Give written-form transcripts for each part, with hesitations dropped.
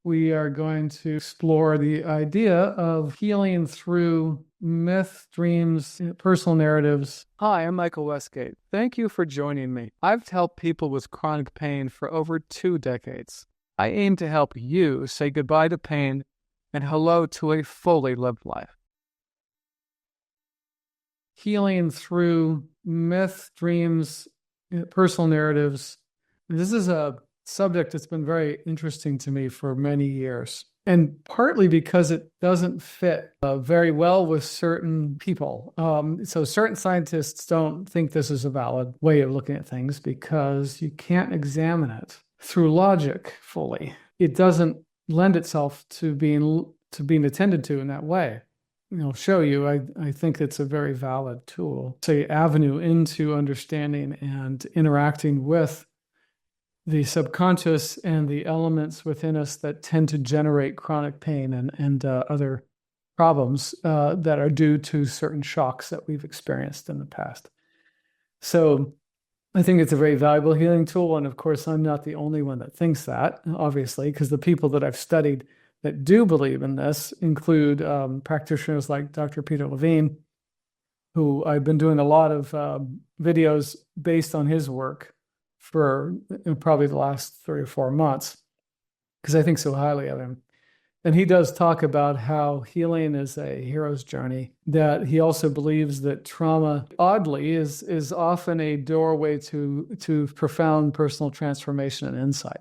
we are going to explore the idea of healing through myth, dreams, personal narratives. Hi, I'm Michael Westgate. Thank you for joining me. I've helped people with chronic pain for over 2 decades. I aim to help you say goodbye to pain and hello to a fully lived life. Healing through myth, dreams, personal narratives. This is a subject that's been very interesting to me for many years, and partly because it doesn't fit very well with certain people. So certain scientists don't think this is a valid way of looking at things because you can't examine it through logic fully. It doesn't lend itself to being attended to in that way. I'll show you. I think it's a very valid tool. It's an avenue into understanding and interacting with the subconscious and the elements within us that tend to generate chronic pain and other problems that are due to certain shocks that we've experienced in the past. So I think it's a very valuable healing tool. And of course, I'm not the only one that thinks that, obviously, because the people that I've studied that do believe in this include practitioners like Dr. Peter Levine, who I've been doing a lot of videos based on his work for probably the last 3 or 4 months, because I think so highly of him. And he does talk about how healing is a hero's journey, that he also believes that trauma, oddly, is often a doorway to profound personal transformation and insight,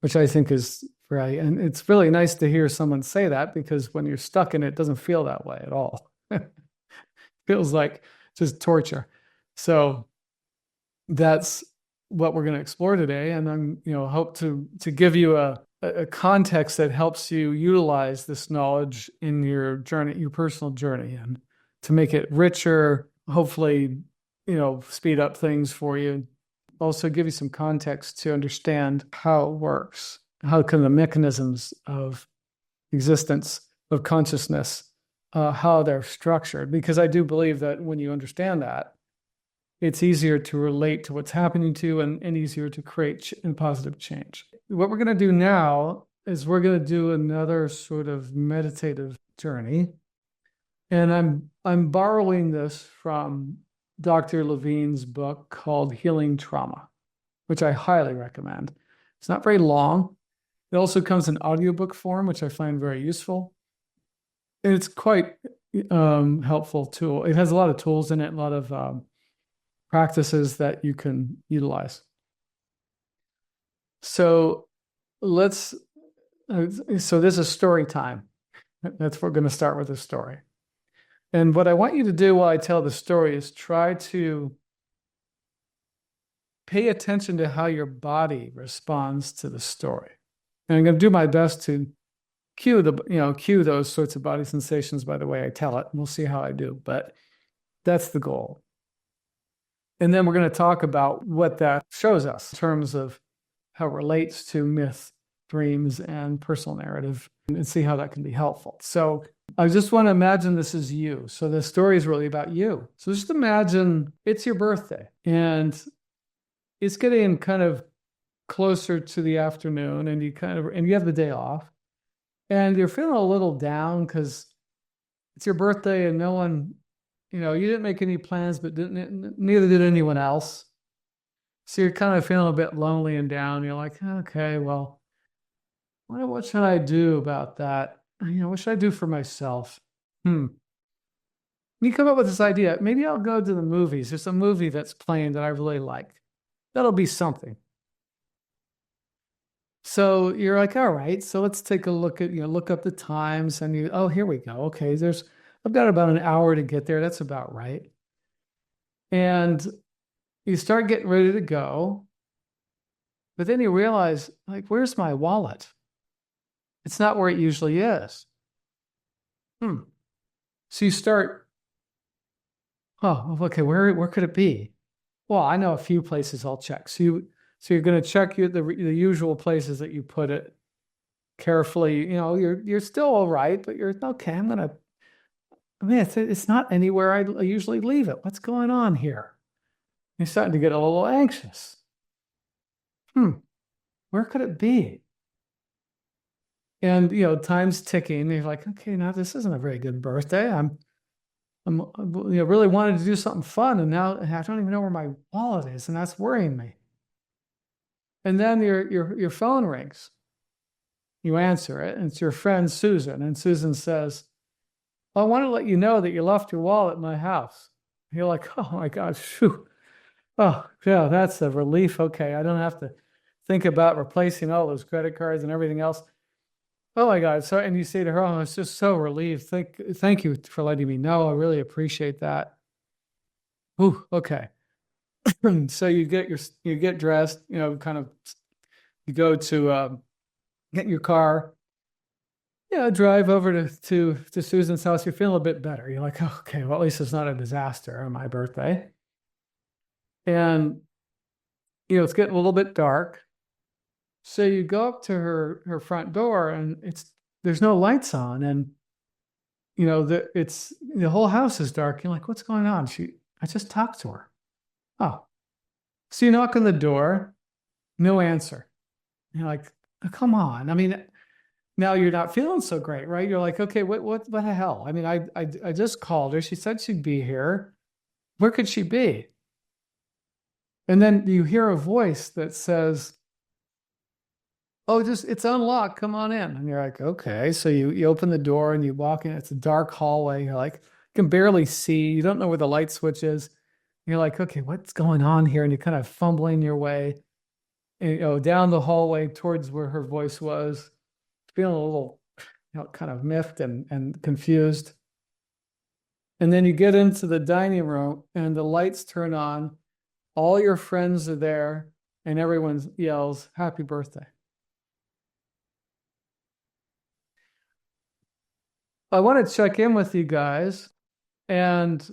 which I think is right. And it's really nice to hear someone say that, because when you're stuck in it, it doesn't feel that way at all. It feels like just torture. So that's what we're going to explore today. And I'm, hope to give you a context that helps you utilize this knowledge in your journey, your personal journey, and to make it richer, hopefully, speed up things for you. Also give you some context to understand how it works, how can the mechanisms of existence, of consciousness, how they're structured. Because I do believe that when you understand that, it's easier to relate to what's happening to you and easier to create positive change. What we're going to do now is we're going to do another sort of meditative journey. And I'm borrowing this from Dr. Levine's book called Healing Trauma, which I highly recommend. It's not very long. It also comes in audiobook form, which I find very useful. And it's quite helpful tool. It has a lot of tools in it, a lot of practices that you can utilize. So this is story time. We're going to start with a story. And what I want you to do while I tell the story is try to pay attention to how your body responds to the story. And I'm going to do my best to cue those sorts of body sensations by the way I tell it. We'll see how I do, but that's the goal. And then we're going to talk about what that shows us in terms of how it relates to myth, dreams, and personal narrative, and see how that can be helpful. So I just want to imagine this is you. So the story is really about you. So just imagine it's your birthday, and it's getting kind of closer to the afternoon, and you have the day off, and you're feeling a little down because it's your birthday and no one, you didn't make any plans, but neither did anyone else. So you're kind of feeling a bit lonely and down. You're like, okay, well, what should I do about that? What should I do for myself? You come up with this idea. Maybe I'll go to the movies. There's a movie that's playing that I really like. That'll be something. So you're like, all right, so let's take a look at, look up the times, and here we go. Okay, I've got about an hour to get there. That's about right. And you start getting ready to go, but then you realize, like, where's my wallet? It's not where it usually is. So you start, okay, where could it be? Well, I know a few places I'll check. So you're going to check the usual places that you put it carefully. You're still all right, but you're okay. It's not anywhere I usually leave it. What's going on here? You're starting to get a little anxious. Where could it be? And, time's ticking. And you're like, okay, now this isn't a very good birthday. I'm really wanted to do something fun. And now I don't even know where my wallet is. And that's worrying me. And then your phone rings. You answer it, and it's your friend Susan. And Susan says, well, I want to let you know that you left your wallet in my house. And you're like, oh my God, phew. Oh, yeah, that's a relief. Okay, I don't have to think about replacing all those credit cards and everything else. Oh my God. So, and you say to her, oh, it's just so relieved. Thank you for letting me know. I really appreciate that. Ooh, okay. So you get dressed, kind of, you go to get in your car, drive over to Susan's house. You're feeling a bit better. You're like, oh, okay, well, at least it's not a disaster on my birthday. And, it's getting a little bit dark. So you go up to her front door, and there's no lights on, and the whole house is dark. You're like, what's going on? I just talked to her. Oh, so you knock on the door, no answer. You're like, oh, come on. I mean, now you're not feeling so great, right? You're like, okay, what the hell? I mean, I just called her. She said she'd be here. Where could she be? And then you hear a voice that says, oh, it's unlocked. Come on in. And you're like, okay. So you open the door and you walk in. It's a dark hallway. You're like, you can barely see. You don't know where the light switch is. You're like, okay, what's going on here? And you're kind of fumbling your way, down the hallway towards where her voice was, feeling a little, kind of miffed and confused. And then you get into the dining room and the lights turn on. All your friends are there and everyone yells, happy birthday. I want to check in with you guys and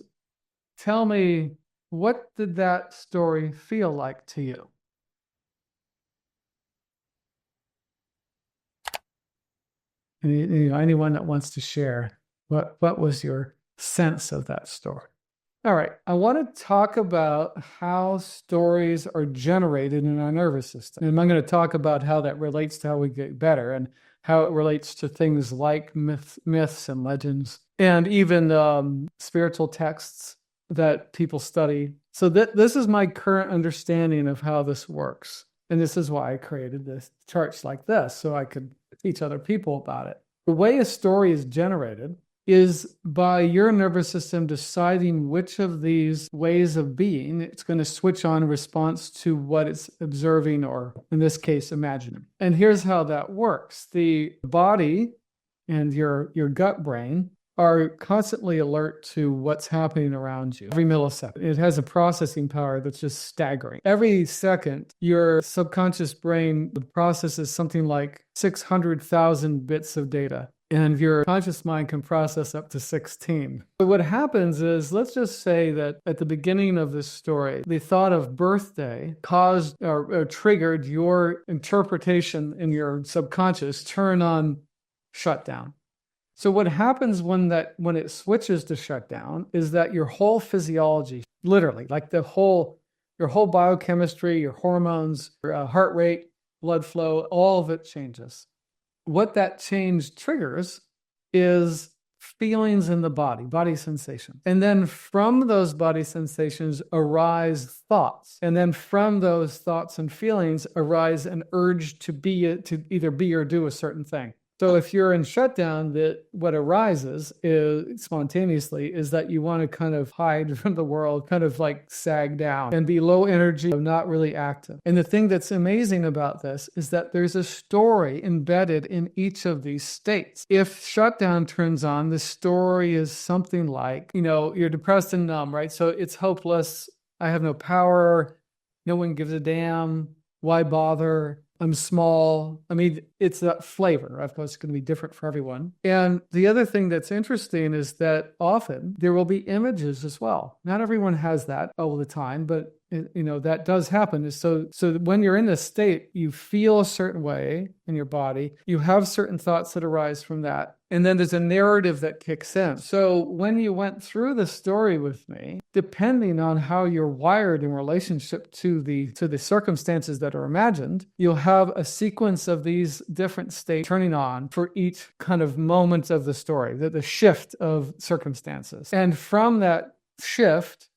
tell me, what did that story feel like to you? Anyone that wants to share, what was your sense of that story? All right, I want to talk about how stories are generated in our nervous system. And I'm going to talk about how that relates to how we get better and how it relates to things like myths and legends, and even spiritual texts that people study. So this is my current understanding of how this works. And this is why I created this charts like this, so I could teach other people about it. The way a story is generated is by your nervous system deciding which of these ways of being it's going to switch on in response to what it's observing, or in this case, imagining. And here's how that works. The body and your gut brain are constantly alert to what's happening around you every millisecond. It has a processing power that's just staggering. Every second, your subconscious brain processes something like 600,000 bits of data, and your conscious mind can process up to 16. But what happens is, let's just say that at the beginning of this story, the thought of birthday caused or triggered your interpretation in your subconscious turn on shutdown. So what happens when it switches to shutdown is that your whole physiology, literally, like your whole biochemistry, your hormones, your heart rate, blood flow, all of it changes. What that change triggers is feelings in the body sensations. And then from those body sensations arise thoughts. And then from those thoughts and feelings arise an urge to either be or do a certain thing. So if you're in shutdown, what arises is spontaneously is that you want to kind of hide from the world, kind of like sag down and be low energy, not really active. And the thing that's amazing about this is that there's a story embedded in each of these states. If shutdown turns on, the story is something like, you're depressed and numb, right? So it's hopeless. I have no power. No one gives a damn. Why bother? I'm small. I mean, it's a flavor. Of course, it's going to be different for everyone. And the other thing that's interesting is that often there will be images as well. Not everyone has that all the time, but that does happen. So when you're in this state, you feel a certain way in your body. You have certain thoughts that arise from that. And then there's a narrative that kicks in. So when you went through the story with me, depending on how you're wired in relationship to the circumstances that are imagined, you'll have a sequence of these different states turning on for each kind of moment of the story, the shift of circumstances. And from that shift,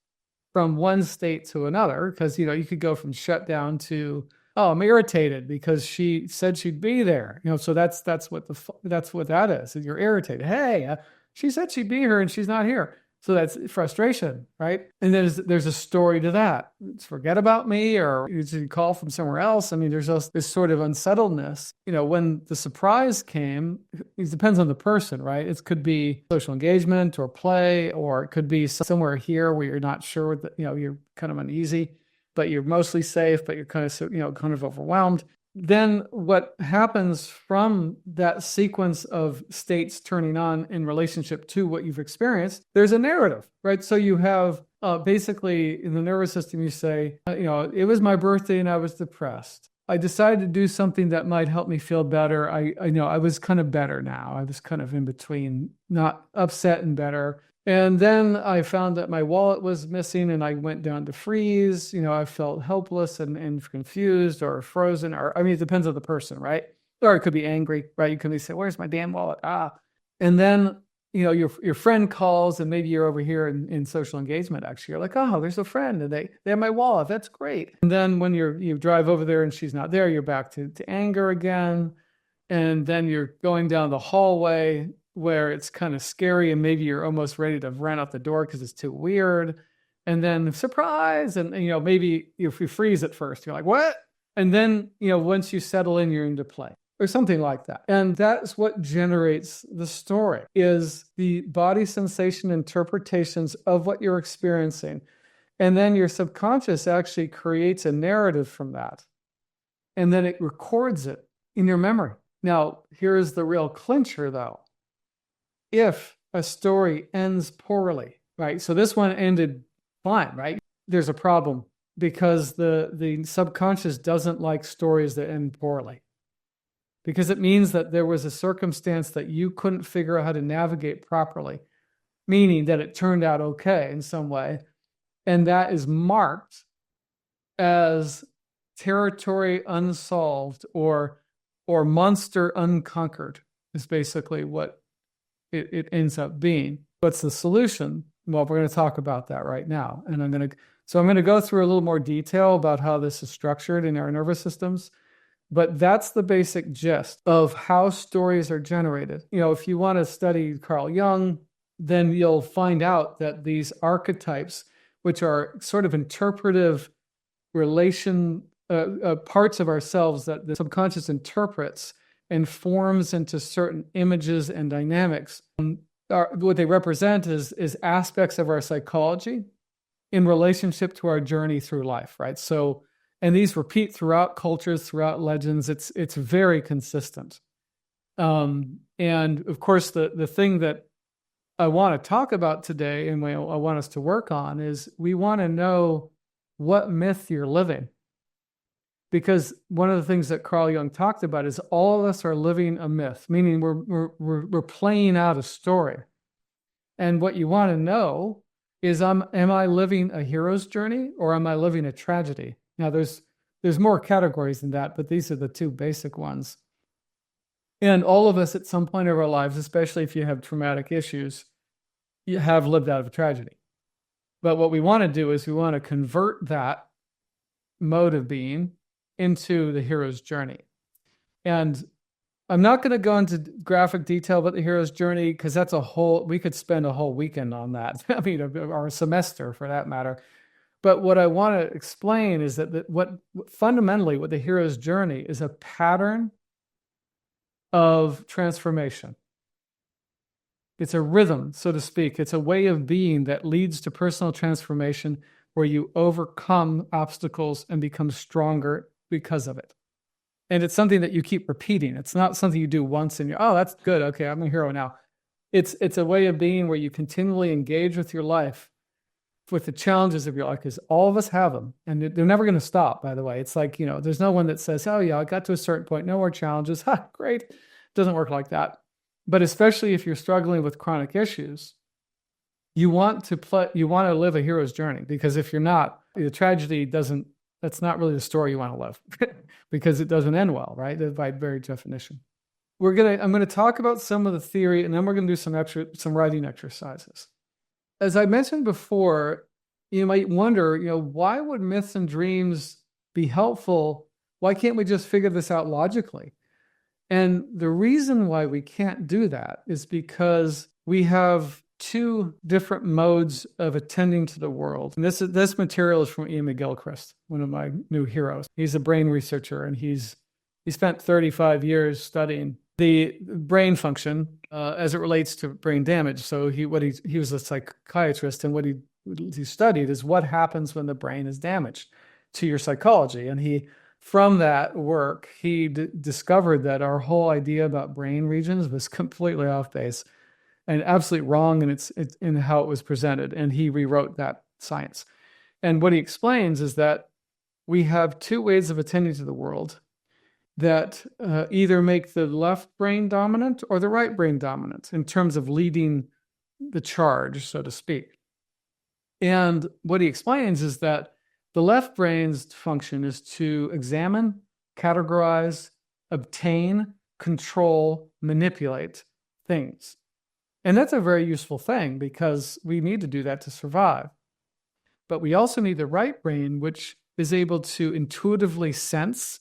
from one state to another, because you could go from shutdown to, oh, I'm irritated because she said she'd be there. So that's what that is. You're irritated. Hey, she said she'd be here and she's not here. So that's frustration, right? And then there's a story to that. It's forget about me, or you call from somewhere else. I mean, there's this sort of unsettledness. When the surprise came, it depends on the person, right? It could be social engagement or play, or it could be somewhere here where you're not sure that, you're kind of uneasy, but you're mostly safe, but you're kind of overwhelmed. Then what happens from that sequence of states turning on in relationship to what you've experienced, there's a narrative, right? So you have basically in the nervous system, you say, it was my birthday and I was depressed. I decided to do something that might help me feel better. I was kind of better now. I was kind of in between, not upset and better. And then I found that my wallet was missing and I went down to freeze. I felt helpless and confused or frozen, it depends on the person, right? Or it could be angry, right? You could say, where's my damn wallet? And then, your friend calls and maybe you're over here in social engagement, actually. You're like, oh, there's a friend and they have my wallet. That's great. And then when you drive over there and she's not there, you're back to anger again. And then you're going down the hallway where it's kind of scary and maybe you're almost ready to run out the door because it's too weird. And then surprise, and maybe if you freeze at first, you're like, what? And then, once you settle in, you're into play or something like that. And that's what generates the story, is the body sensation interpretations of what you're experiencing. And then your subconscious actually creates a narrative from that. And then it records it in your memory. Now, here's the real clincher though. If a story ends poorly, right? So this one ended fine, right? There's a problem because the subconscious doesn't like stories that end poorly, because it means that there was a circumstance that you couldn't figure out how to navigate properly, meaning that it turned out okay in some way. And that is marked as territory unsolved or monster unconquered is basically what it ends up being. What's the solution? Well, we're going to talk about that right now. And I'm going to go through a little more detail about how this is structured in our nervous systems. But that's the basic gist of how stories are generated. If you want to study Carl Jung, then you'll find out that these archetypes, which are sort of interpretive relation parts of ourselves that the subconscious interprets and forms into certain images and dynamics. What they represent is aspects of our psychology in relationship to our journey through life, right? So, and these repeat throughout cultures, throughout legends. It's very consistent. And of course, the thing that I want to talk about today and I want us to work on is we want to know what myth you're living. Because one of the things that Carl Jung talked about is all of us are living a myth, meaning we're playing out a story. And what you want to know is, am I living a hero's journey or am I living a tragedy? Now, there's more categories than that, but these are the two basic ones. And all of us at some point of our lives, especially if you have traumatic issues, you have lived out of a tragedy. But what we want to do is we want to convert that mode of being into the hero's journey. And I'm not going to go into graphic detail about the hero's journey because we could spend a whole weekend on that. Or a semester for that matter. But what I want to explain is that what the hero's journey is a pattern of transformation. It's a rhythm, so to speak. It's a way of being that leads to personal transformation where you overcome obstacles and become stronger because of it. And it's something that you keep repeating. It's not something you do once and you're, oh, that's good. Okay, I'm a hero now. It's a way of being where you continually engage with your life with the challenges of your life, because all of us have them, and they're never going to stop, by the way. It's like, there's no one that says, oh yeah, I got to a certain point, no more challenges. Ha, great. It doesn't work like that. But especially if you're struggling with chronic issues, you want to live a hero's journey, because if you're not, the tragedy that's not really the story you want to live because it doesn't end well, right? By very definition. I'm going to talk about some of the theory, and then we're going to do some writing exercises. As I mentioned before, you might wonder, why would myths and dreams be helpful? Why can't we just figure this out logically? And the reason why we can't do that is because we have two different modes of attending to the world. And this material is from Ian McGilchrist, one of my new heroes. He's a brain researcher, and he spent 35 years studying the brain function as it relates to brain damage. So he was a psychiatrist, and what he studied is what happens when the brain is damaged to your psychology. And from that work, he discovered that our whole idea about brain regions was completely off base and absolutely wrong in how it was presented. And he rewrote that science. And what he explains is that we have two ways of attending to the world that either make the left brain dominant or the right brain dominant in terms of leading the charge, so to speak. And what he explains is that the left brain's function is to examine, categorize, obtain, control, manipulate things. And that's a very useful thing, because we need to do that to survive. But we also need the right brain, which is able to intuitively sense.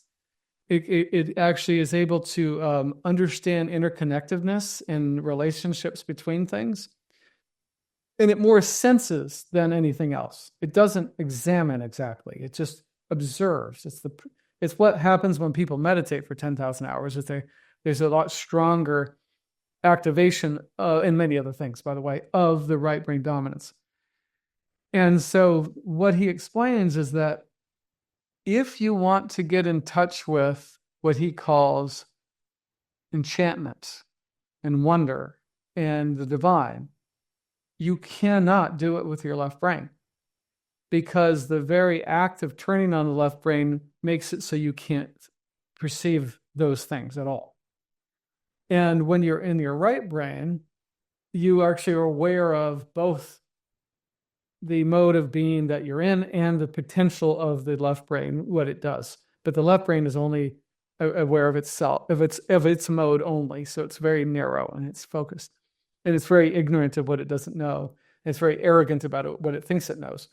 It actually is able to understand interconnectedness and relationships between things. And it more senses than anything else. It doesn't examine exactly. It just observes. It's what happens when people meditate for 10,000 hours. There's a lot stronger activation, and many other things, by the way, of the right brain dominance. And so what he explains is that if you want to get in touch with what he calls enchantment and wonder and the divine, you cannot do it with your left brain, because the very act of turning on the left brain makes it so you can't perceive those things at all. And when you're in your right brain, you actually are aware of both the mode of being that you're in and the potential of the left brain, what it does. But the left brain is only aware of itself, of its mode only. So it's very narrow and it's focused. And it's very ignorant of what it doesn't know. And it's very arrogant about what it thinks it knows.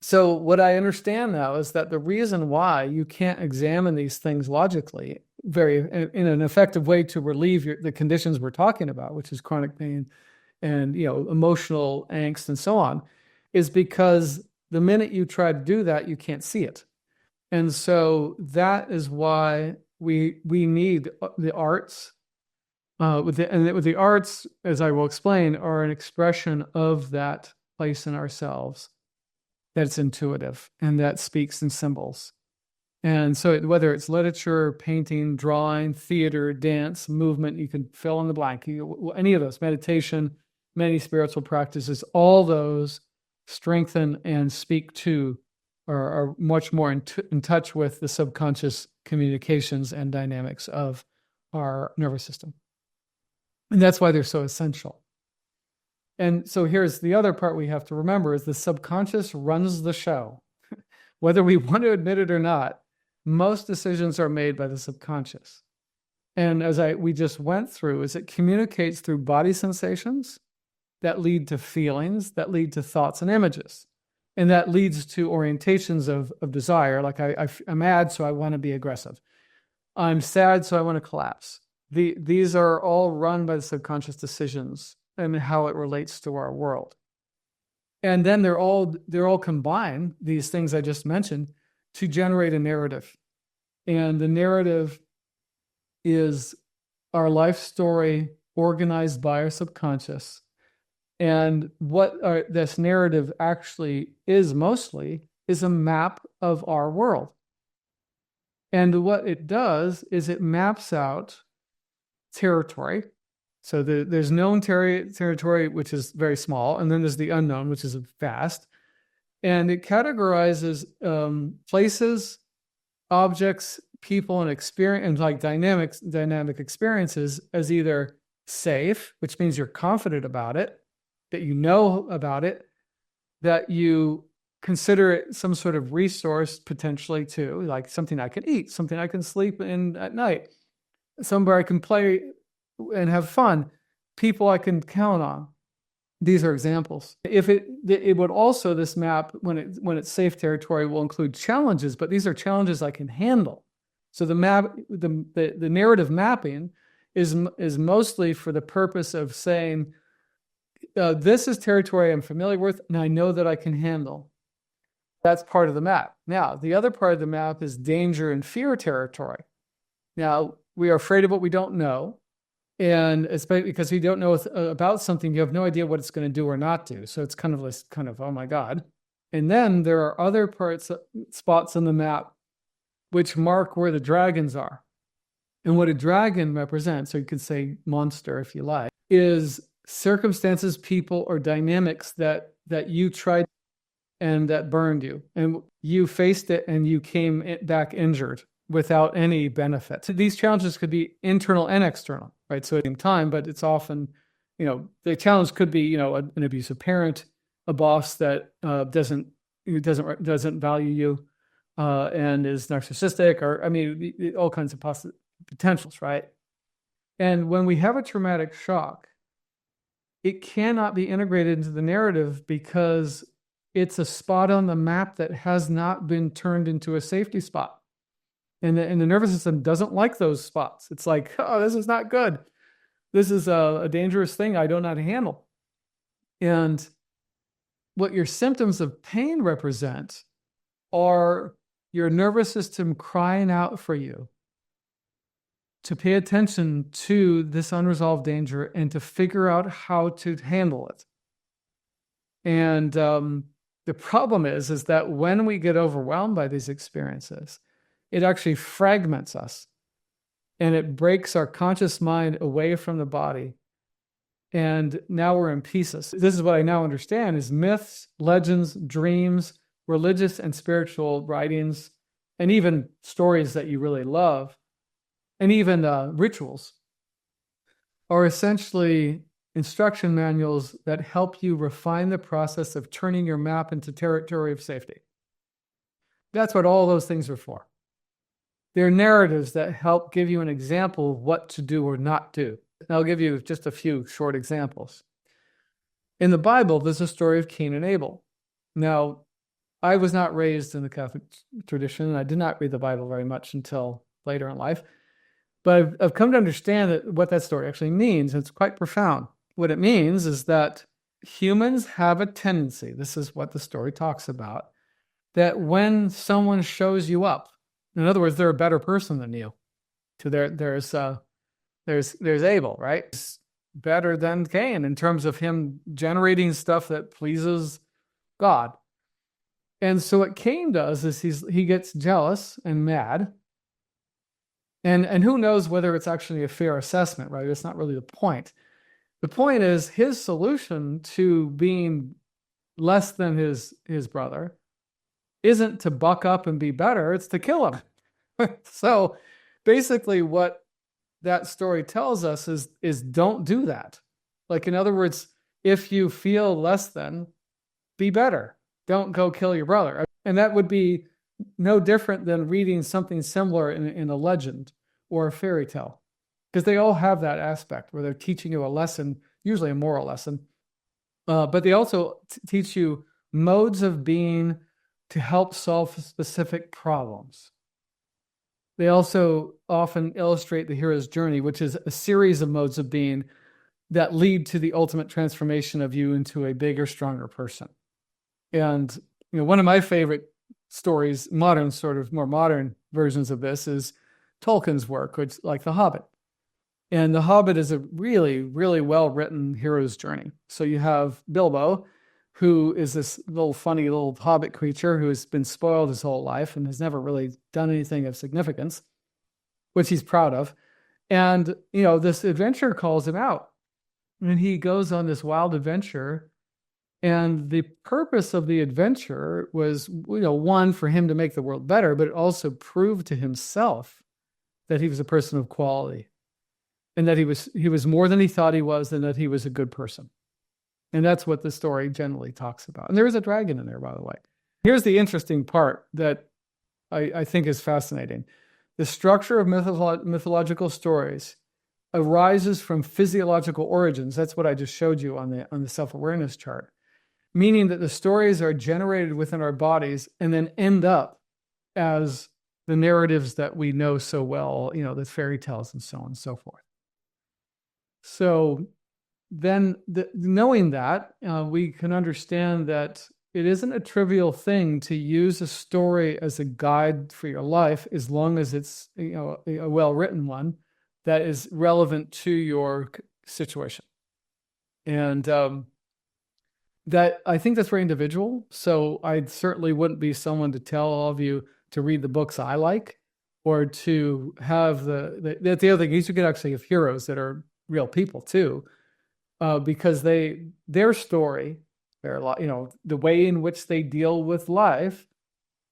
So what I understand now is that the reason why you can't examine these things logically in an effective way to relieve the conditions we're talking about, which is chronic pain and emotional angst and so on, is because the minute you try to do that, you can't see it. And so that is why we need the arts. With the arts, as I will explain, are an expression of that place in ourselves that's intuitive and that speaks in symbols. And so whether it's literature, painting, drawing, theater, dance, movement, you can fill in the blank. Any of those, meditation, many spiritual practices, all those strengthen and speak to or are much more in touch with the subconscious communications and dynamics of our nervous system. And that's why they're so essential. And so here's the other part we have to remember is the subconscious runs the show. Whether we want to admit it or not, most decisions are made by the subconscious. And as we just went through, is it communicates through body sensations that lead to feelings, that lead to thoughts and images. And that leads to orientations of desire. Like I'm mad, so I want to be aggressive. I'm sad, so I want to collapse. These are all run by the subconscious decisions and how it relates to our world. And then they're all combined, these things I just mentioned, to generate a narrative. And the narrative is our life story organized by our subconscious. And what this narrative actually is mostly is a map of our world. And what it does is it maps out territory. So there's known territory, which is very small, and then there's the unknown, which is vast. And it categorizes places, objects, people, and experience, and like dynamic experiences as either safe, which means you're confident about it, that you know about it, that you consider it some sort of resource potentially too, like something I can eat, something I can sleep in at night, somewhere I can play and have fun, people I can count on. These are examples. If it would also, this map, when it's safe territory, will include challenges, but these are challenges I can handle. So the narrative mapping is mostly for the purpose of saying, this is territory I'm familiar with, and I know that I can handle. That's part of the map. Now, the other part of the map is danger and fear territory. Now, we are afraid of what we don't know. And especially because you don't know about something, you have no idea what it's going to do or not do. So it's kind of, oh my God. And then there are other spots on the map which mark where the dragons are. And what a dragon represents, or you could say monster if you like, is circumstances, people, or dynamics that you tried and that burned you. And you faced it and you came back injured without any benefit. So these challenges could be internal and external, right? So at the same time, but it's often, the challenge could be, an abusive parent, a boss that doesn't value you and is narcissistic, or all kinds of potentials, right? And when we have a traumatic shock, it cannot be integrated into the narrative because it's a spot on the map that has not been turned into a safety spot. And the nervous system doesn't like those spots. It's like, oh, this is not good. This is a dangerous thing I don't know how to handle. And what your symptoms of pain represent are your nervous system crying out for you to pay attention to this unresolved danger and to figure out how to handle it. And the problem is that when we get overwhelmed by these experiences, it actually fragments us and it breaks our conscious mind away from the body. And now we're in pieces. This is what I now understand is myths, legends, dreams, religious and spiritual writings, and even stories that you really love, and even rituals are essentially instruction manuals that help you refine the process of turning your map into territory of safety. That's what all those things are for. They're narratives that help give you an example of what to do or not do. And I'll give you just a few short examples. In the Bible, there's a story of Cain and Abel. Now, I was not raised in the Catholic tradition, and I did not read the Bible very much until later in life. But I've come to understand what that story actually means. It's quite profound. What it means is that humans have a tendency, this is what the story talks about, that when someone shows you up, in other words, they're a better person than you. So there's Abel, right? He's better than Cain in terms of him generating stuff that pleases God. And so what Cain does is he gets jealous and mad. And who knows whether it's actually a fair assessment, right? It's not really the point. The point is his solution to being less than his brother isn't to buck up and be better, it's to kill him. So basically what that story tells us is don't do that. Like, in other words, if you feel less than, be better. Don't go kill your brother. And that would be no different than reading something similar in a legend or a fairy tale, because they all have that aspect where they're teaching you a lesson, usually a moral lesson, but they also teach you modes of being to help solve specific problems. They also often illustrate the hero's journey, which is a series of modes of being that lead to the ultimate transformation of you into a bigger, stronger person. And one of my favorite stories, more modern versions of this, is Tolkien's work, which like The Hobbit. And The Hobbit is a really, really well-written hero's journey. So you have Bilbo, who is this funny little hobbit creature who has been spoiled his whole life and has never really done anything of significance, which he's proud of. And, this adventure calls him out and he goes on this wild adventure. And the purpose of the adventure was, one, for him to make the world better, but it also proved to himself that he was a person of quality, and that he was more than he thought he was, and that he was a good person. And that's what the story generally talks about. And there is a dragon in there, by the way. Here's the interesting part that I think is fascinating. The structure of mythological stories arises from physiological origins. That's what I just showed you on the self-awareness chart, meaning that the stories are generated within our bodies and then end up as the narratives that we know so well, the fairy tales and so on and so forth. So then knowing that, we can understand that it isn't a trivial thing to use a story as a guide for your life, as long as it's a well-written one that is relevant to your situation. And that, I think that's very individual. So I certainly wouldn't be someone to tell all of you to read the books I like, or to have the other thing is you can actually have heroes that are real people too, because their story, the way in which they deal with life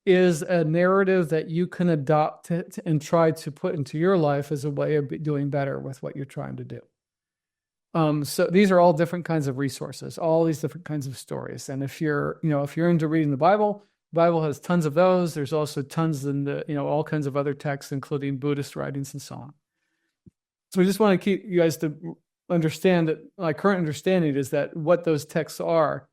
is a narrative that you can adopt and try to put into your life as a way of doing better with what you're trying to do. So these are all different kinds of resources, all these different kinds of stories. And if you're into reading the Bible has tons of those. There's also tons in all kinds of other texts, including Buddhist writings and so on. So we just want to keep you guys to understand that my current understanding is that what those texts are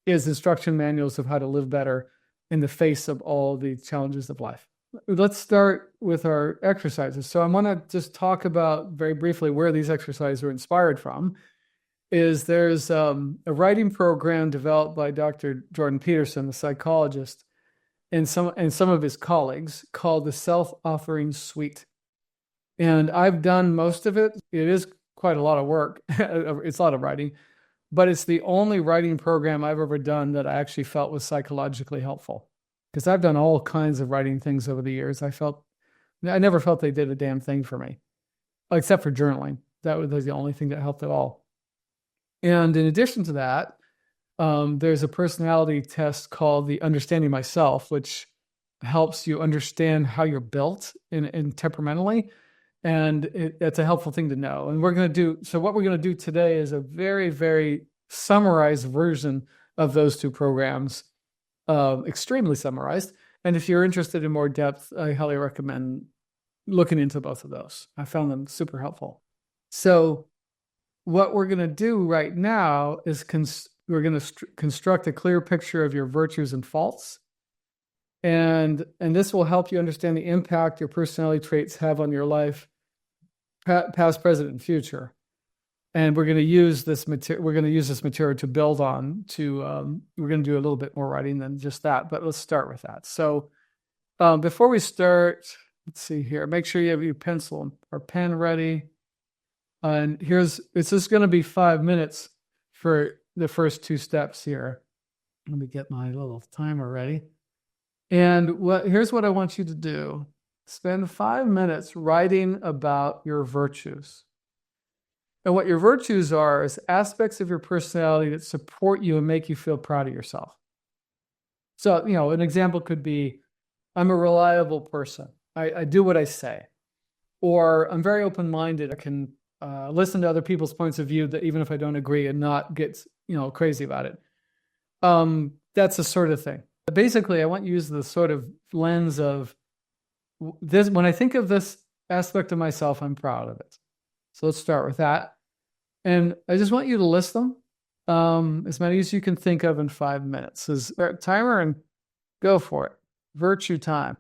is instruction manuals of how to live better in the face of all the challenges of life. Let's start with our exercises. So I want to just talk about very briefly where these exercises are inspired from. There's a writing program developed by Dr. Jordan Peterson, the psychologist, and some of his colleagues, called the Self-Offering Suite. And I've done most of it. It is quite a lot of work. It's a lot of writing, but it's the only writing program I've ever done that I actually felt was psychologically helpful. Because I've done all kinds of writing things over the years. I never felt they did a damn thing for me, except for journaling. That was the only thing that helped at all. And in addition to that, there's a personality test called the Understanding Myself, which helps you understand how you're built in temperamentally. And that's a helpful thing to know. And what we're going to do today is a very, very summarized version of those two programs, extremely summarized. And if you're interested in more depth, I highly recommend looking into both of those. I found them super helpful. So what we're going to do right now is we're going to construct a clear picture of your virtues and faults. And this will help you understand the impact your personality traits have on your life, past, present, and future. And we're going to use this material. We're going to use this material to build on. We're going to do a little bit more writing than just that, but let's start with that. So, before we start, let's see here. Make sure you have your pencil or pen ready. And it's just going to be 5 minutes for the first two steps here. Let me get my little timer ready. And here's what I want you to do. Spend 5 minutes writing about your virtues. And what your virtues are is aspects of your personality that support you and make you feel proud of yourself. So, an example could be, I'm a reliable person. I do what I say. Or I'm very open-minded. I can listen to other people's points of view, that even if I don't agree, and not get, crazy about it. That's the sort of thing. But basically, I want you to use the sort of lens of this. When I think of this aspect of myself, I'm proud of it. So let's start with that. And I just want you to list them, as many as you can think of in 5 minutes. So start timer and go for it. Virtue time.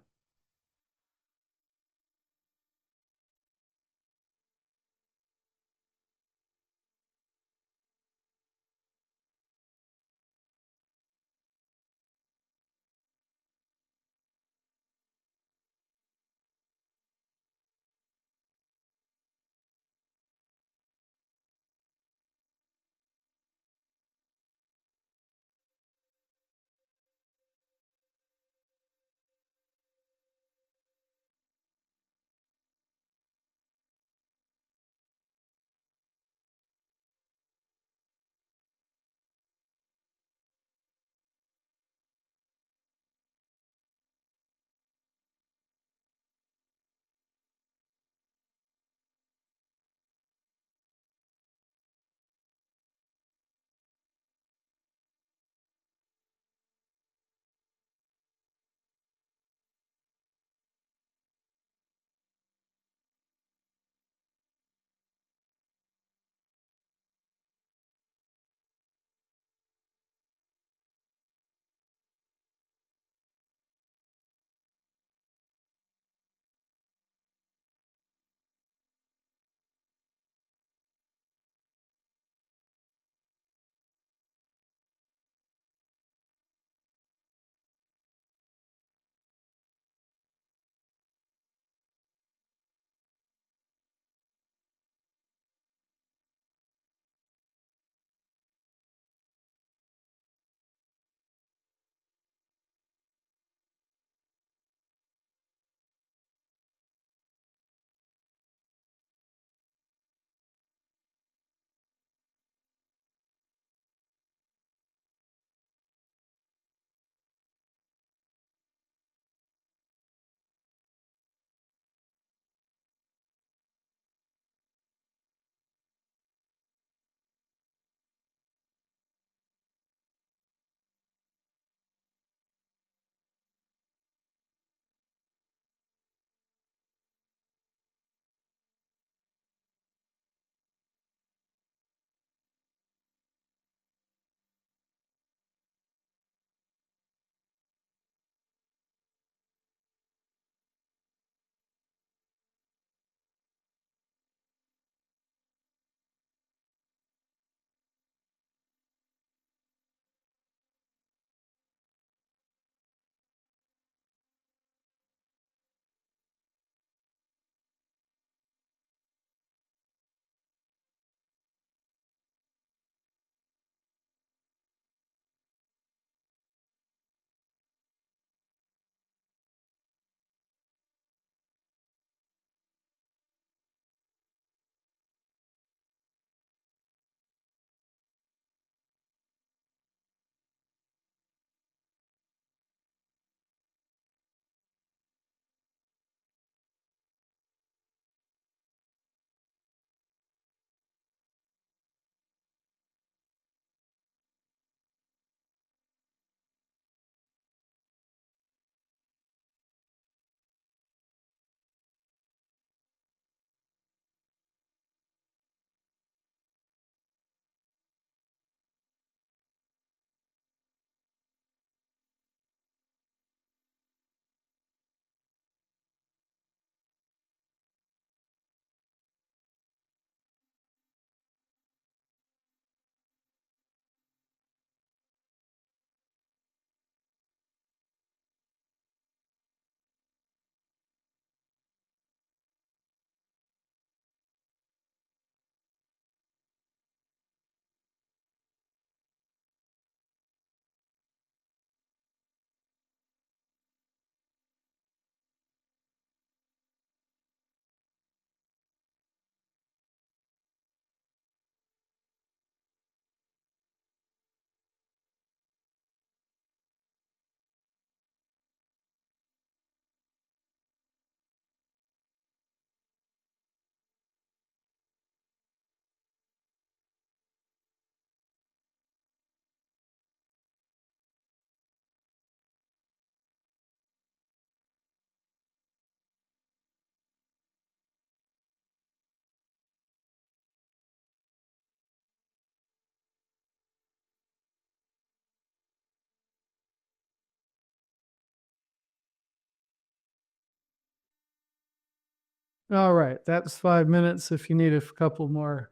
All right, that's 5 minutes. If you need a couple more,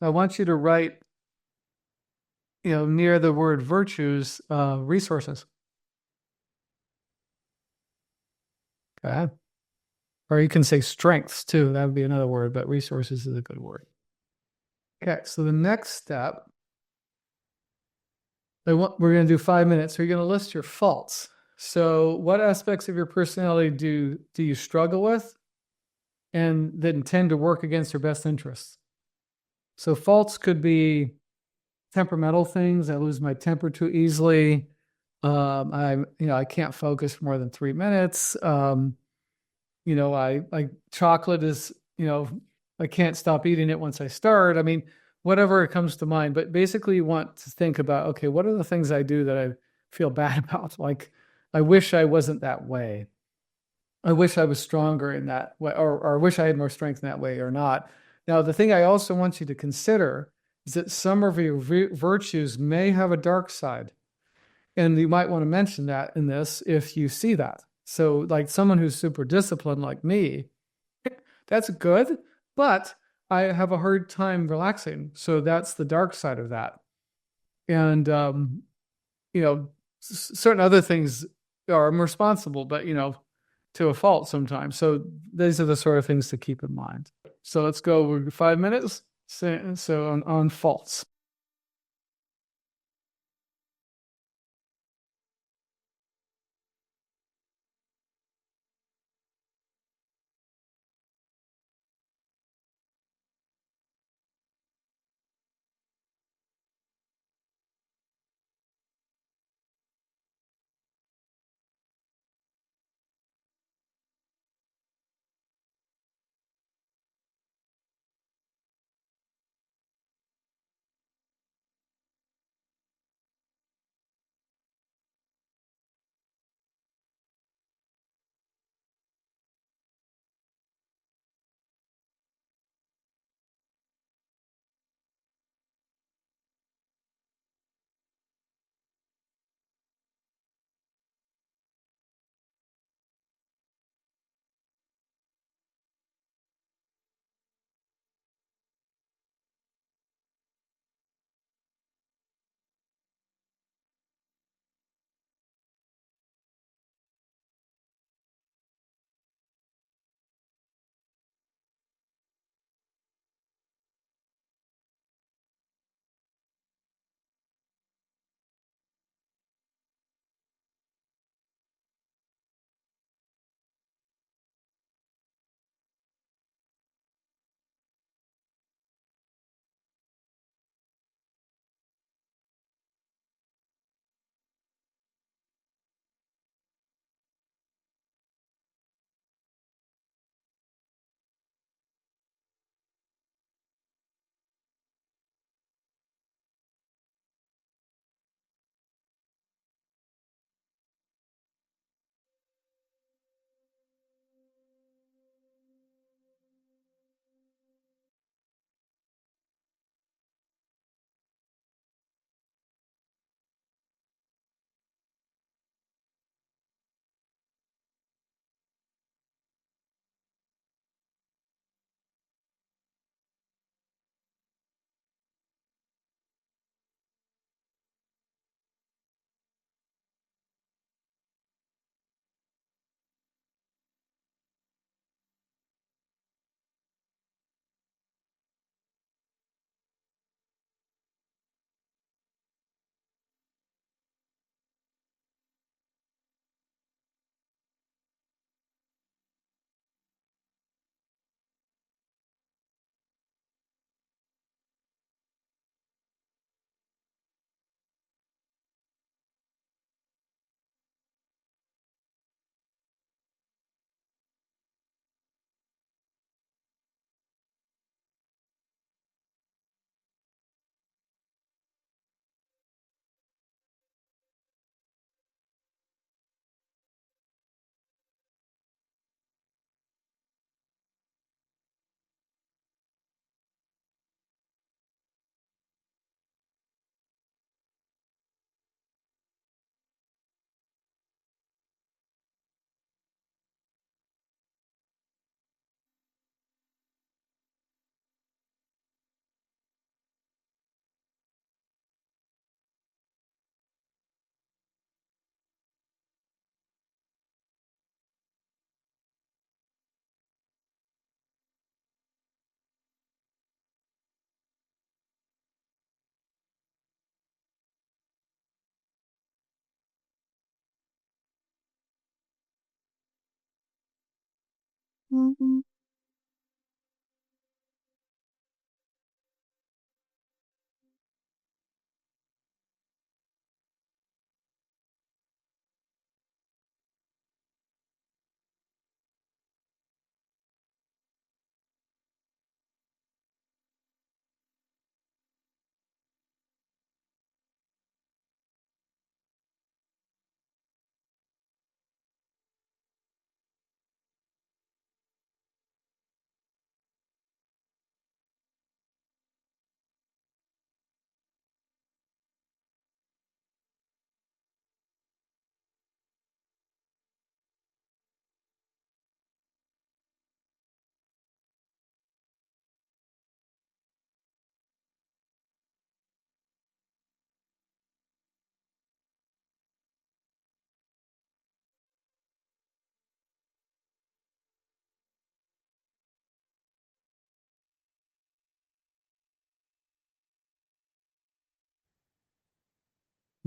I want you to write, near the word virtues, resources. Okay. Or you can say strengths too. That would be another word, but resources is a good word. Okay, so the next step, we're going to do 5 minutes. So you're going to list your faults. So what aspects of your personality do you struggle with and that tend to work against your best interests? So faults could be temperamental things. I lose my temper too easily. I can't focus for more than 3 minutes. I chocolate is, I can't stop eating it once I start. I mean, whatever comes to mind, but basically you want to think about, okay, what are the things I do that I feel bad about? Like, I wish I wasn't that way. I wish I was stronger in that way, or I wish I had more strength in that way or not. Now, the thing I also want you to consider is that some of your virtues may have a dark side. And you might want to mention that in this if you see that. So, like someone who's super disciplined like me, that's good, but I have a hard time relaxing. So that's the dark side of that. And certain other things are I'm responsible, but to a fault sometimes. So these are the sort of things to keep in mind. So let's go. We're 5 minutes. So on faults.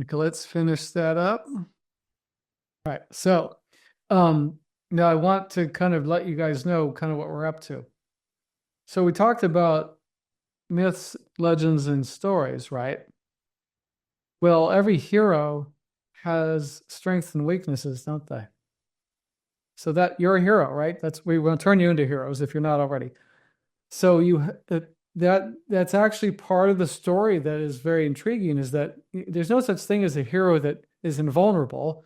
Okay, let's finish that up. All right. So, um, now I want to kind of let you guys know kind of what we're up to. So we talked about myths, legends, and stories, right? Well, every hero has strengths and weaknesses, don't they? So that you're a hero, right? That's we want to turn you into heroes if you're not already. So that's actually part of the story that is very intriguing is that there's no such thing as a hero that is invulnerable,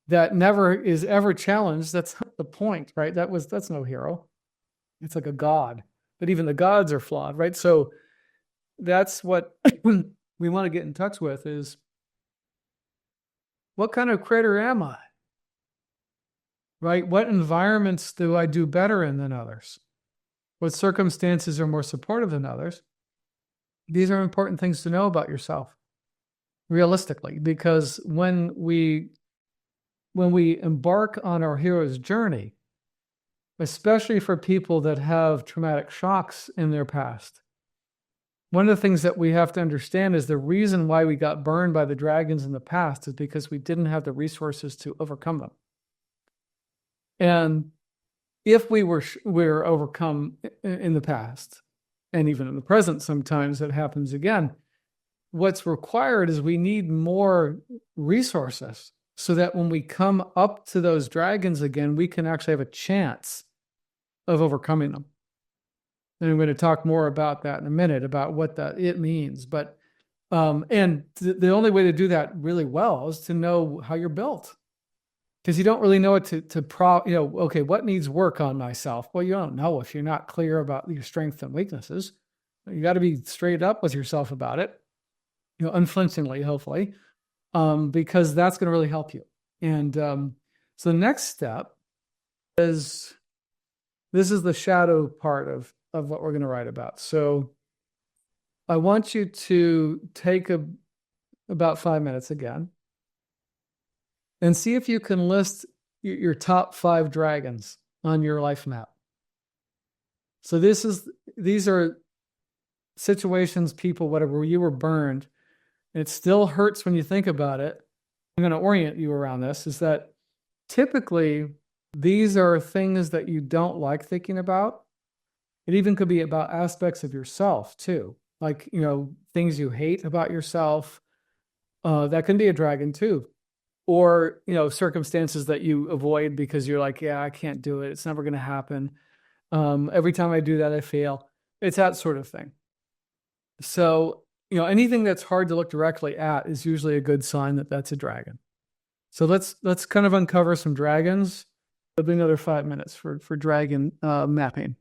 that never is ever challenged. That's not the point, right? That's no hero. It's like a god, but even the gods are flawed, right? So that's what we want to get in touch with is what kind of creator am I, right? What environments do I do better in than others? What circumstances are more supportive than others? These are important things to know about yourself realistically, because when we embark on our hero's journey, especially for people that have traumatic shocks in their past, one of the things that we have to understand is the reason why we got burned by the dragons in the past is because we didn't have the resources to overcome them. And if we're overcome in the past, and even in the present, sometimes it happens again. What's required is we need more resources so that when we come up to those dragons again, we can actually have a chance of overcoming them. And I'm going to talk more about that in a minute about what that it means. But and the only way to do that really well is to know how you're built, because you don't really know what okay, what needs work on myself? Well, you don't know if you're not clear about your strengths and weaknesses. You got to be straight up with yourself about it, unflinchingly, hopefully, because that's going to really help you. And so the next step is this is the shadow part of what we're going to write about. So I want you to take about 5 minutes again and see if you can list your top 5 dragons on your life map. So these are situations, people, whatever, where you were burned. It still hurts when you think about it. I'm going to orient you around this is that typically these are things that you don't like thinking about. It even could be about aspects of yourself too, like, things you hate about yourself. That can be a dragon too. Or, circumstances that you avoid because you're like, yeah, I can't do it. It's never going to happen. Every time I do that, I fail. It's that sort of thing. So, anything that's hard to look directly at is usually a good sign that that's a dragon. So let's kind of uncover some dragons. It'll be another 5 minutes for dragon mapping.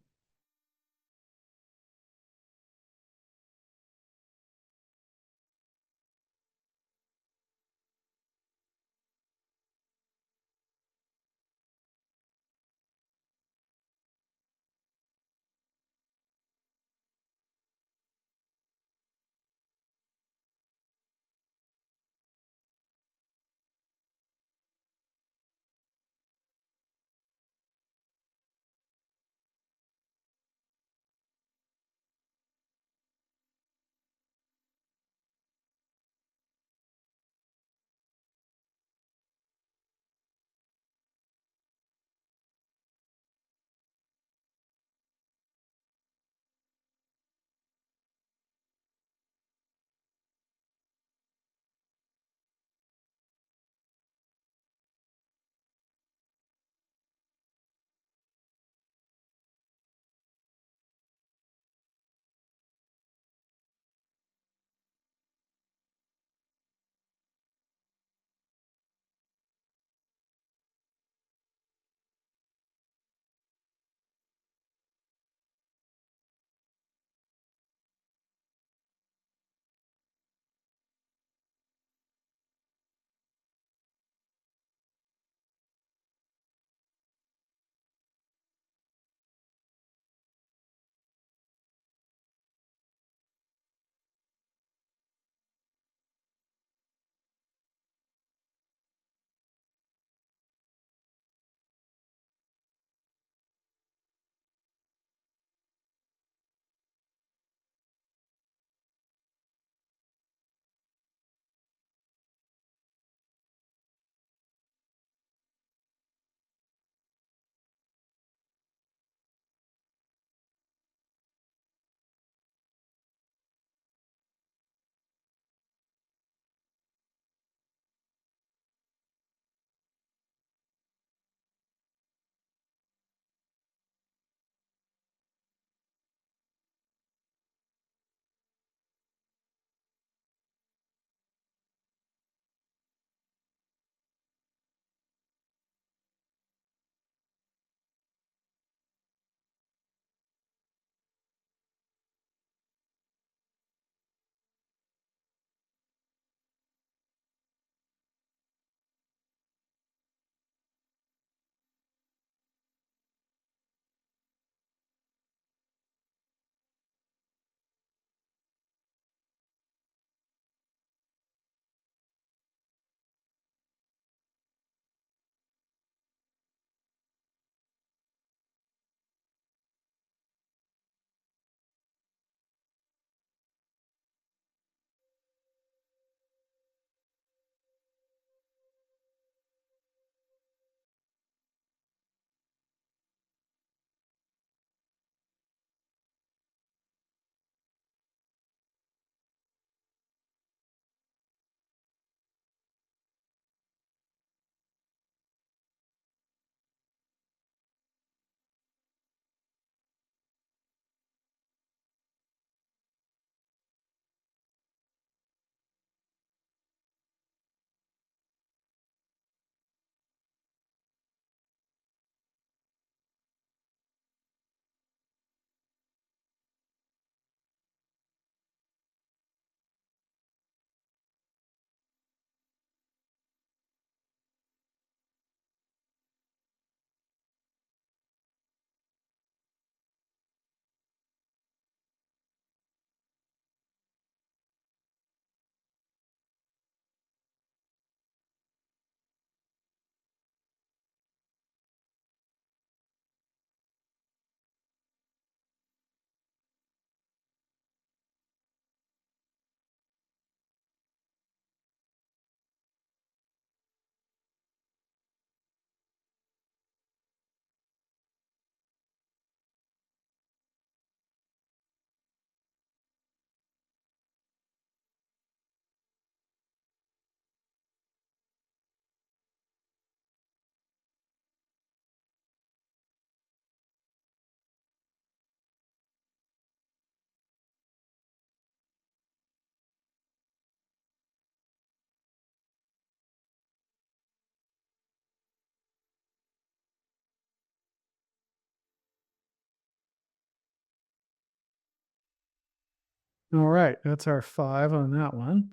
All right, that's our 5 on that one.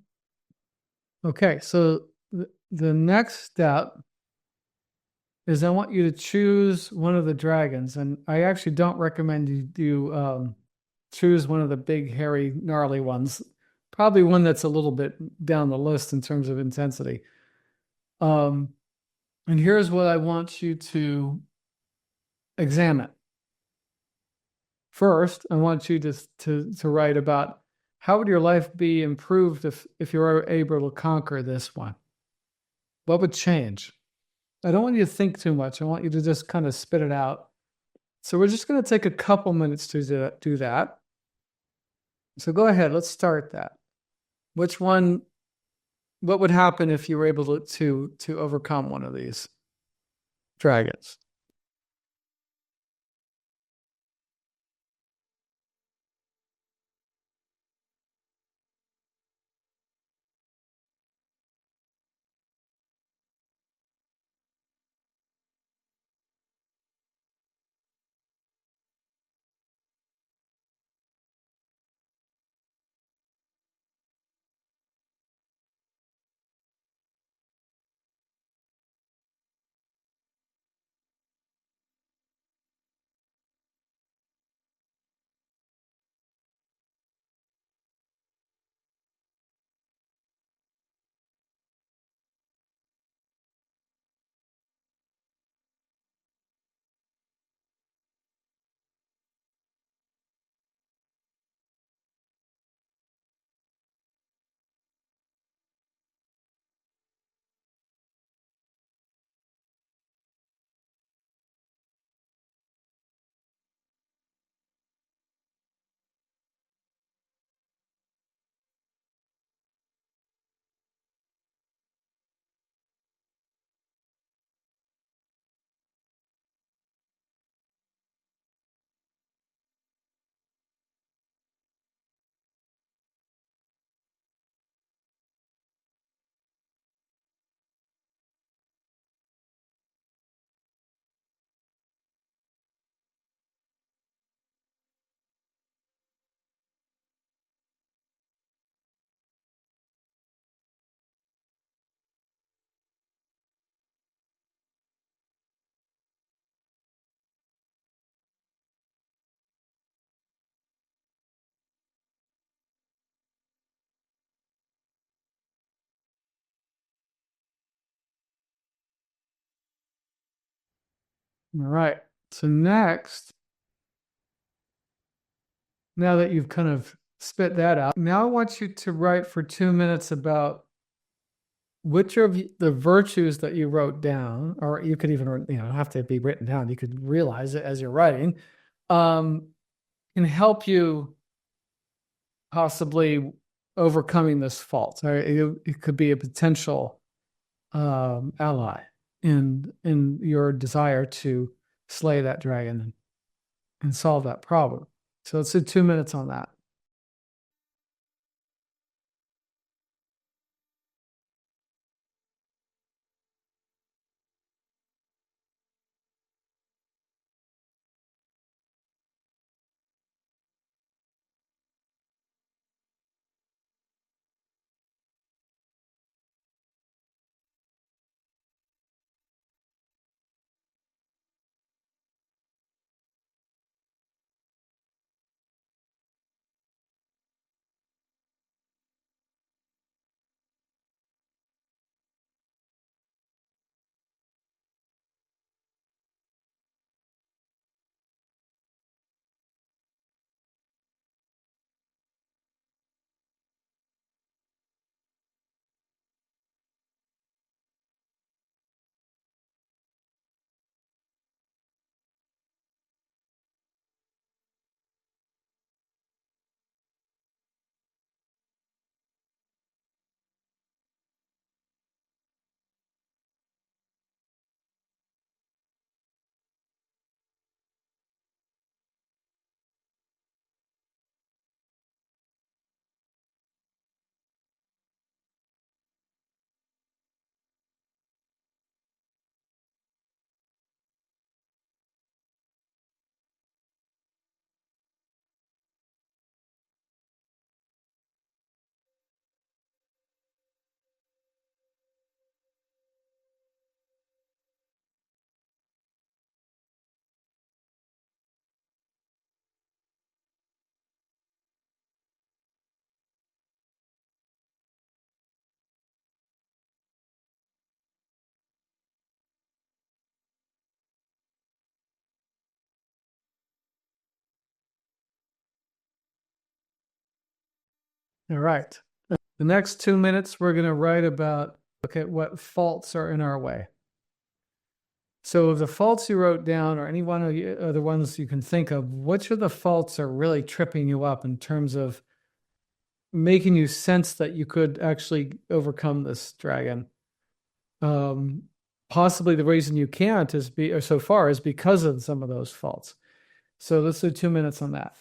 Okay, so the next step is I want you to choose one of the dragons, and I actually don't recommend you do choose one of the big, hairy, gnarly ones. Probably one that's a little bit down the list in terms of intensity. Um, and here's what I want you to examine. First, I want you to write about how would your life be improved if you were able to conquer this one? What would change? I don't want you to think too much. I want you to just kind of spit it out. So we're just going to take a couple minutes to do that. So go ahead, let's start that. Which one, what would happen if you were able to overcome one of these dragons? All right. So next, now that you've kind of spit that out, now I want you to write for 2 minutes about which of the virtues that you wrote down, or you could even, have to be written down. You could realize it as you're writing, um, can help you possibly overcoming this fault. Or it could be a potential ally in your desire to slay that dragon and solve that problem. So let's do 2 minutes on that. All right. The next 2 minutes, we're going to write about, look at what faults are in our way. So the faults you wrote down, or any one of the other ones you can think of, which of the faults are really tripping you up in terms of making you sense that you could actually overcome this dragon? Possibly the reason you can't or so far is because of some of those faults. So let's do 2 minutes on that.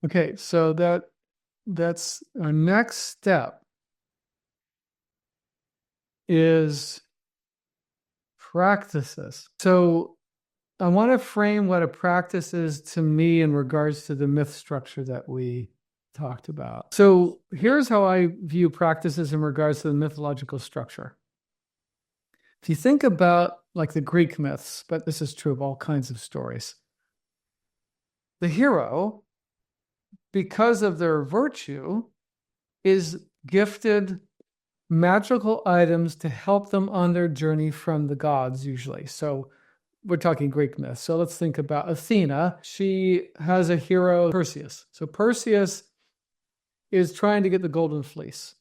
Okay, so that's our next step is practices. So I want to frame what a practice is to me in regards to the myth structure that we talked about. So here's how I view practices in regards to the mythological structure. If you think about like the Greek myths, but this is true of all kinds of stories, the hero, because of their virtue, is gifted magical items to help them on their journey from the gods, usually. So we're talking Greek myths. So let's think about Athena. She has a hero, Perseus. So Perseus is trying to get the golden fleece.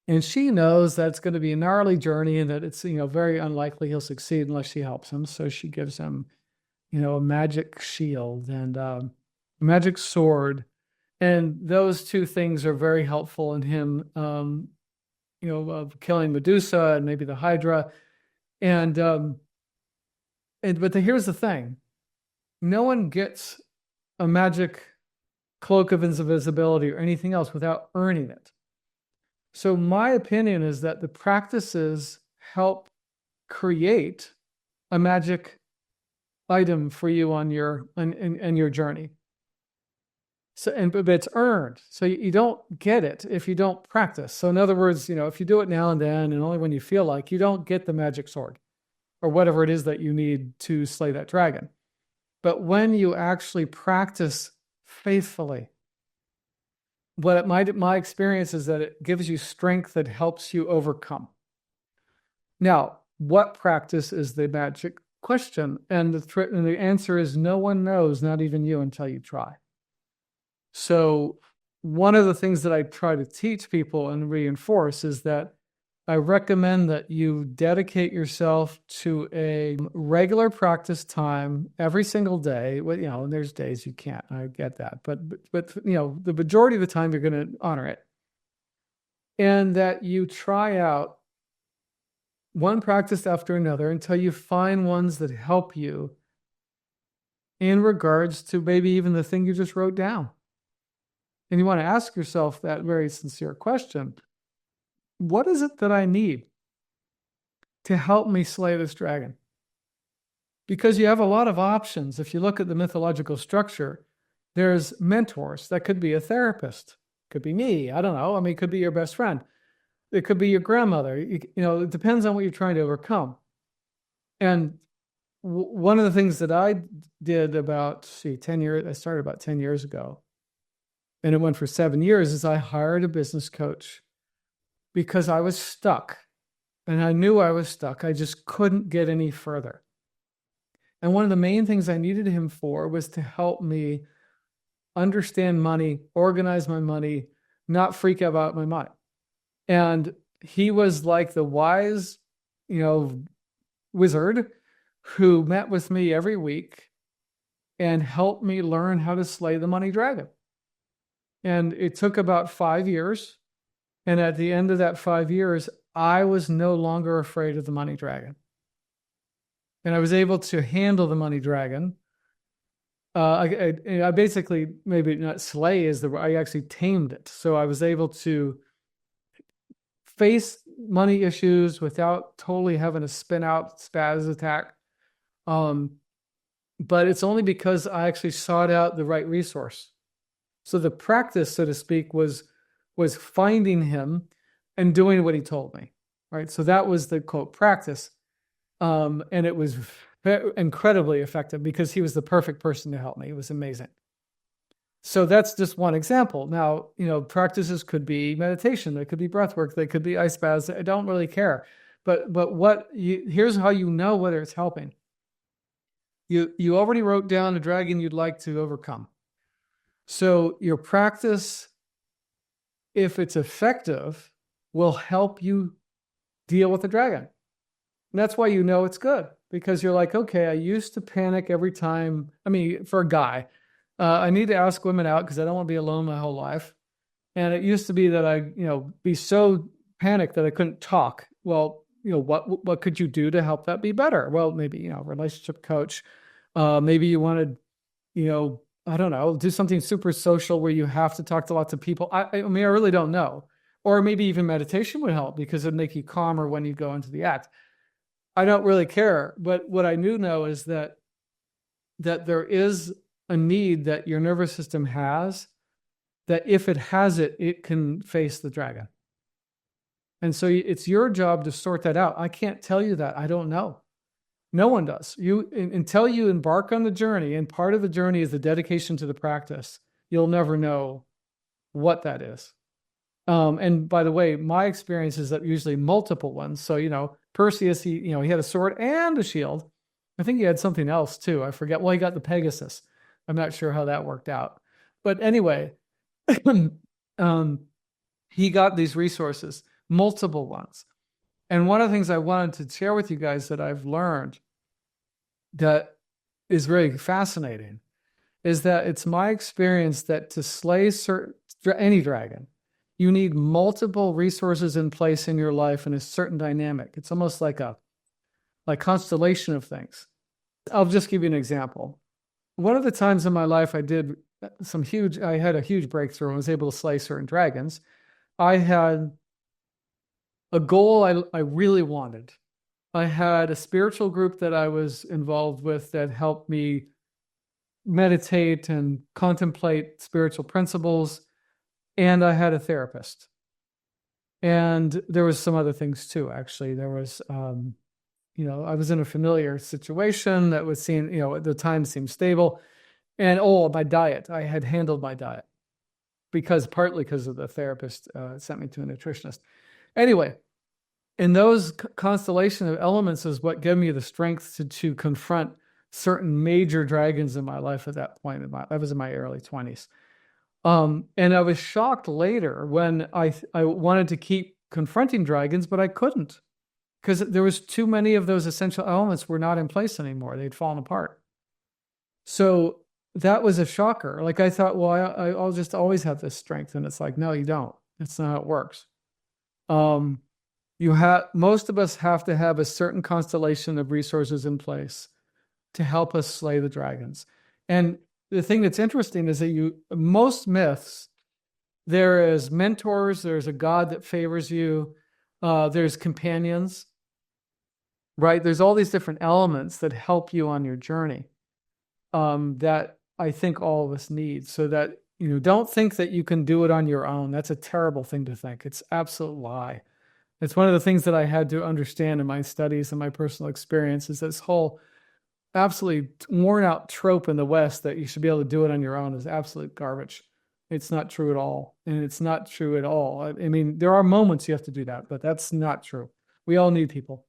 And she knows that it's going to be a gnarly journey and that it's, very unlikely he'll succeed unless she helps him. So she gives him, a magic shield and a magic sword. And those two things are very helpful in him, of killing Medusa and maybe the Hydra. But here's the thing. No one gets a magic cloak of invisibility or anything else without earning it. So my opinion is that the practices help create a magic item for you on your journey. So, but it's earned. So you don't get it if you don't practice. So in other words, if you do it now and then and only when you feel like, you don't get the magic sword or whatever it is that you need to slay that dragon. But when you actually practice faithfully, my experience is that it gives you strength that helps you overcome. Now, what practice is the magic question? And the answer is no one knows, not even you, until you try. So one of the things that I try to teach people and reinforce is that I recommend that you dedicate yourself to a regular practice time every single day. Well, and there's days you can't. I get that, but the majority of the time you're going to honor it, and that you try out one practice after another until you find ones that help you in regards to maybe even the thing you just wrote down. And you want to ask yourself that very sincere question. What is it that I need to help me slay this dragon? Because you have a lot of options. If you look at the mythological structure, there's mentors. That could be a therapist, could be me. I don't know. I mean, it could be your best friend. It could be your grandmother. It depends on what you're trying to overcome. And one of the things that I did about 10 years, I started about 10 years ago, and it went for 7 years, is I hired a business coach because I was stuck. And I knew I was stuck. I just couldn't get any further. And one of the main things I needed him for was to help me understand money, organize my money, not freak out about my money. And he was like the wise, wizard who met with me every week and helped me learn how to slay the money dragon. And it took about 5 years. And at the end of that 5 years, I was no longer afraid of the money dragon. And I was able to handle the money dragon. I basically, maybe not slay is I actually tamed it. So I was able to face money issues without totally having a spin out spaz attack. But it's only because I actually sought out the right resource. So the practice, so to speak, was finding him and doing what he told me. Right. So that was the quote practice. And it was incredibly effective because he was the perfect person to help me. It was amazing. So that's just one example. Now, practices could be meditation, they could be breath work, they could be ice baths. I don't really care. But here's how you know whether it's helping. You already wrote down a dragon you'd like to overcome. So your practice, if it's effective, will help you deal with the dragon. And that's why it's good, because you're like, okay, I used to panic every time. I mean, for a guy, I need to ask women out because I don't want to be alone my whole life. And it used to be that I, be so panicked that I couldn't talk. Well, what could you do to help that be better? Well, maybe, relationship coach. Maybe you wanted, I don't know, do something super social where you have to talk to lots of people. I mean, I really don't know. Or maybe even meditation would help because it'd make you calmer when you go into the act. I don't really care. But what I do know is that there is a need that your nervous system has, that if it has it, it can face the dragon. And so it's your job to sort that out. I can't tell you that. I don't know. No one does. Until you embark on the journey, and part of the journey is the dedication to the practice, you'll never know what that is. And by the way, my experience is that usually multiple ones. So, Perseus, he had a sword and a shield. I think he had something else too. I forget. Well, he got the Pegasus. I'm not sure how that worked out. But anyway, he got these resources, multiple ones. And one of the things I wanted to share with you guys that I've learned that is very fascinating is that it's my experience that to slay any dragon, you need multiple resources in place in your life and a certain dynamic. It's almost like a constellation of things. I'll just give you an example. One of the times in my life I had a huge breakthrough and was able to slay certain dragons. I had a goal I really wanted. I had a spiritual group that I was involved with that helped me meditate and contemplate spiritual principles. And I had a therapist. And there was some other things too, actually. There was, I was in a familiar situation that was seen, at the time seemed stable. And my diet, I had handled my diet partly because of the therapist sent me to a nutritionist. Anyway, and those constellation of elements is what gave me the strength to confront certain major dragons in my life at that point. I was in my early 20s. And I was shocked later when I wanted to keep confronting dragons, but I couldn't because there was too many of those essential elements were not in place anymore. They'd fallen apart. So that was a shocker. Like I thought, well, I'll just always have this strength. And it's like, no, you don't. That's not how it works. Most of us have to have a certain constellation of resources in place to help us slay the dragons. And the thing that's interesting is that most myths There is mentors. There's a God that favors you. There's companions, right? There's all these different elements that help you on your journey, that I think all of us need, so that, don't think that you can do it on your own. That's a terrible thing to think. It's absolute lie. It's one of the things that I had to understand in my studies and my personal experience, is this whole absolutely worn out trope in the West that you should be able to do it on your own is absolute garbage. It's not true at all. And it's not true at all. I mean, there are moments you have to do that, but that's not true. We all need people.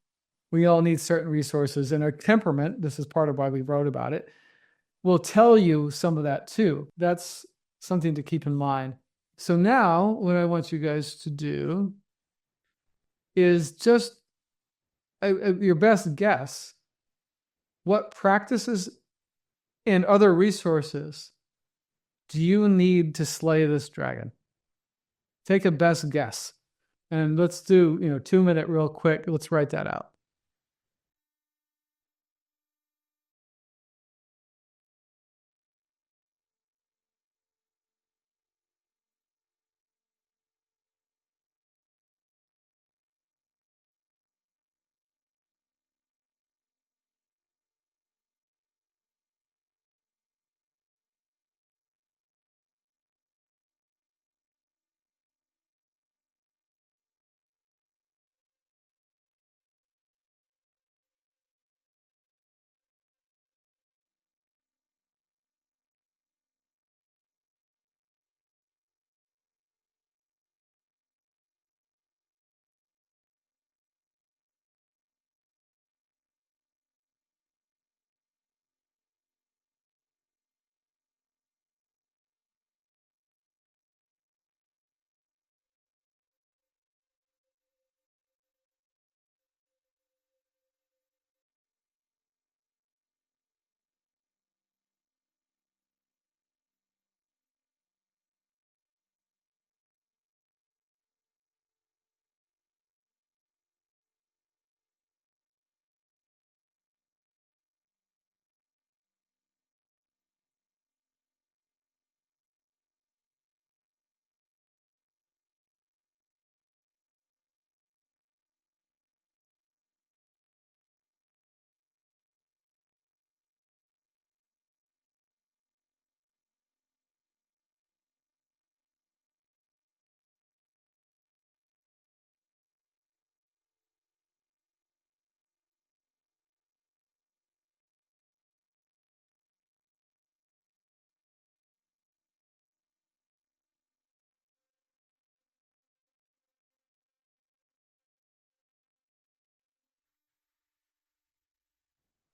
We all need certain resources, and our temperament, this is part of why we wrote about it, will tell you some of that too. That's something to keep in mind. So now what I want you guys to do is just your best guess. What practices and other resources do you need to slay this dragon? Take a best guess. And let's do, 2-minute real quick. Let's write that out.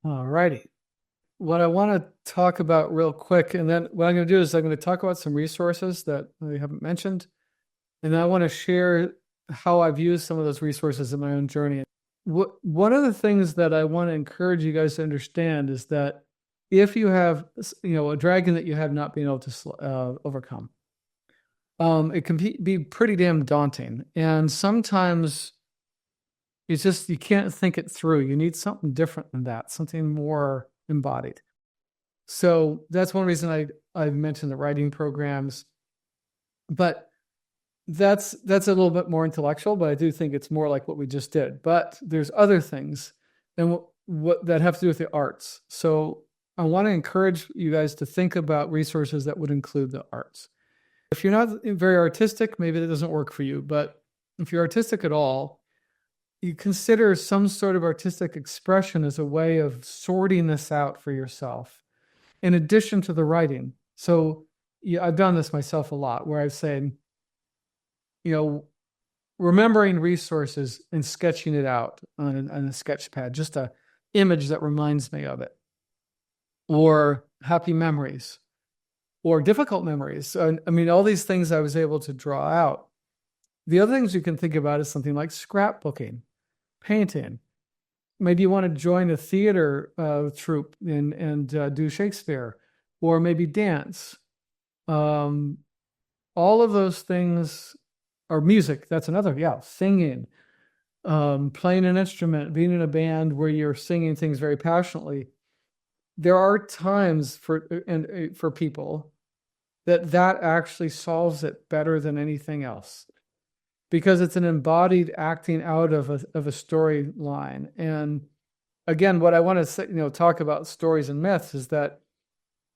All righty. What I want to talk about real quick, and then what I'm going to do is I'm going to talk about some resources that I haven't mentioned. And I want to share how I've used some of those resources in my own journey. One of the things that I want to encourage you guys to understand is that if you have, a dragon that you have not been able to overcome, it can be pretty damn daunting. And sometimes it's just, you can't think it through. You need something different than that, something more embodied. So that's one reason I mentioned the writing programs, but that's a little bit more intellectual, but I do think it's more like what we just did. But there's other things and what that have to do with the arts. So I want to encourage you guys to think about resources that would include the arts. If you're not very artistic, maybe that doesn't work for you. But if you're artistic at all, you consider some sort of artistic expression as a way of sorting this out for yourself, in addition to the writing. So I've done this myself a lot, where I've said, remembering resources and sketching it out on a sketch pad, just a image that reminds me of it, or happy memories, or difficult memories. I mean, all these things I was able to draw out. The other things you can think about is something like scrapbooking, painting. Maybe you want to join a theater troupe and do Shakespeare, or maybe dance. All of those things, or music. That's another, singing, playing an instrument, being in a band where you're singing things very passionately. There are times for people that actually solves it better than anything else, because it's an embodied acting out of a storyline. And again, what I want to say, talk about stories and myths is that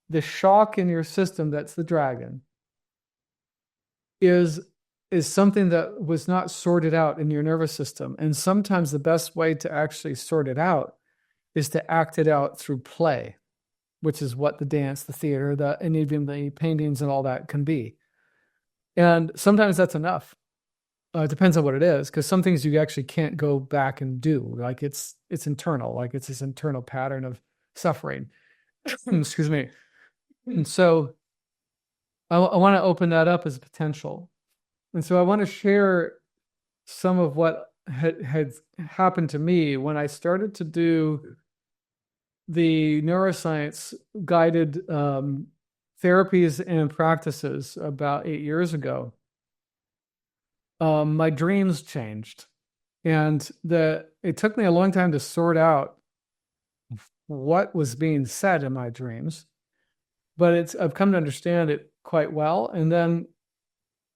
the shock in your system, that's the dragon, is something that was not sorted out in your nervous system. And sometimes the best way to actually sort it out is to act it out through play, which is what the dance, the theater, and even the paintings and all that can be. And sometimes that's enough. It depends on what it is, because some things you actually can't go back and do. Like it's internal, like it's this internal pattern of suffering. Excuse me. And so I want to open that up as potential. And so I want to share some of what had happened to me when I started to do the neuroscience guided therapies and practices about 8 years ago. My dreams changed, and it took me a long time to sort out what was being said in my dreams, but I've come to understand it quite well. And then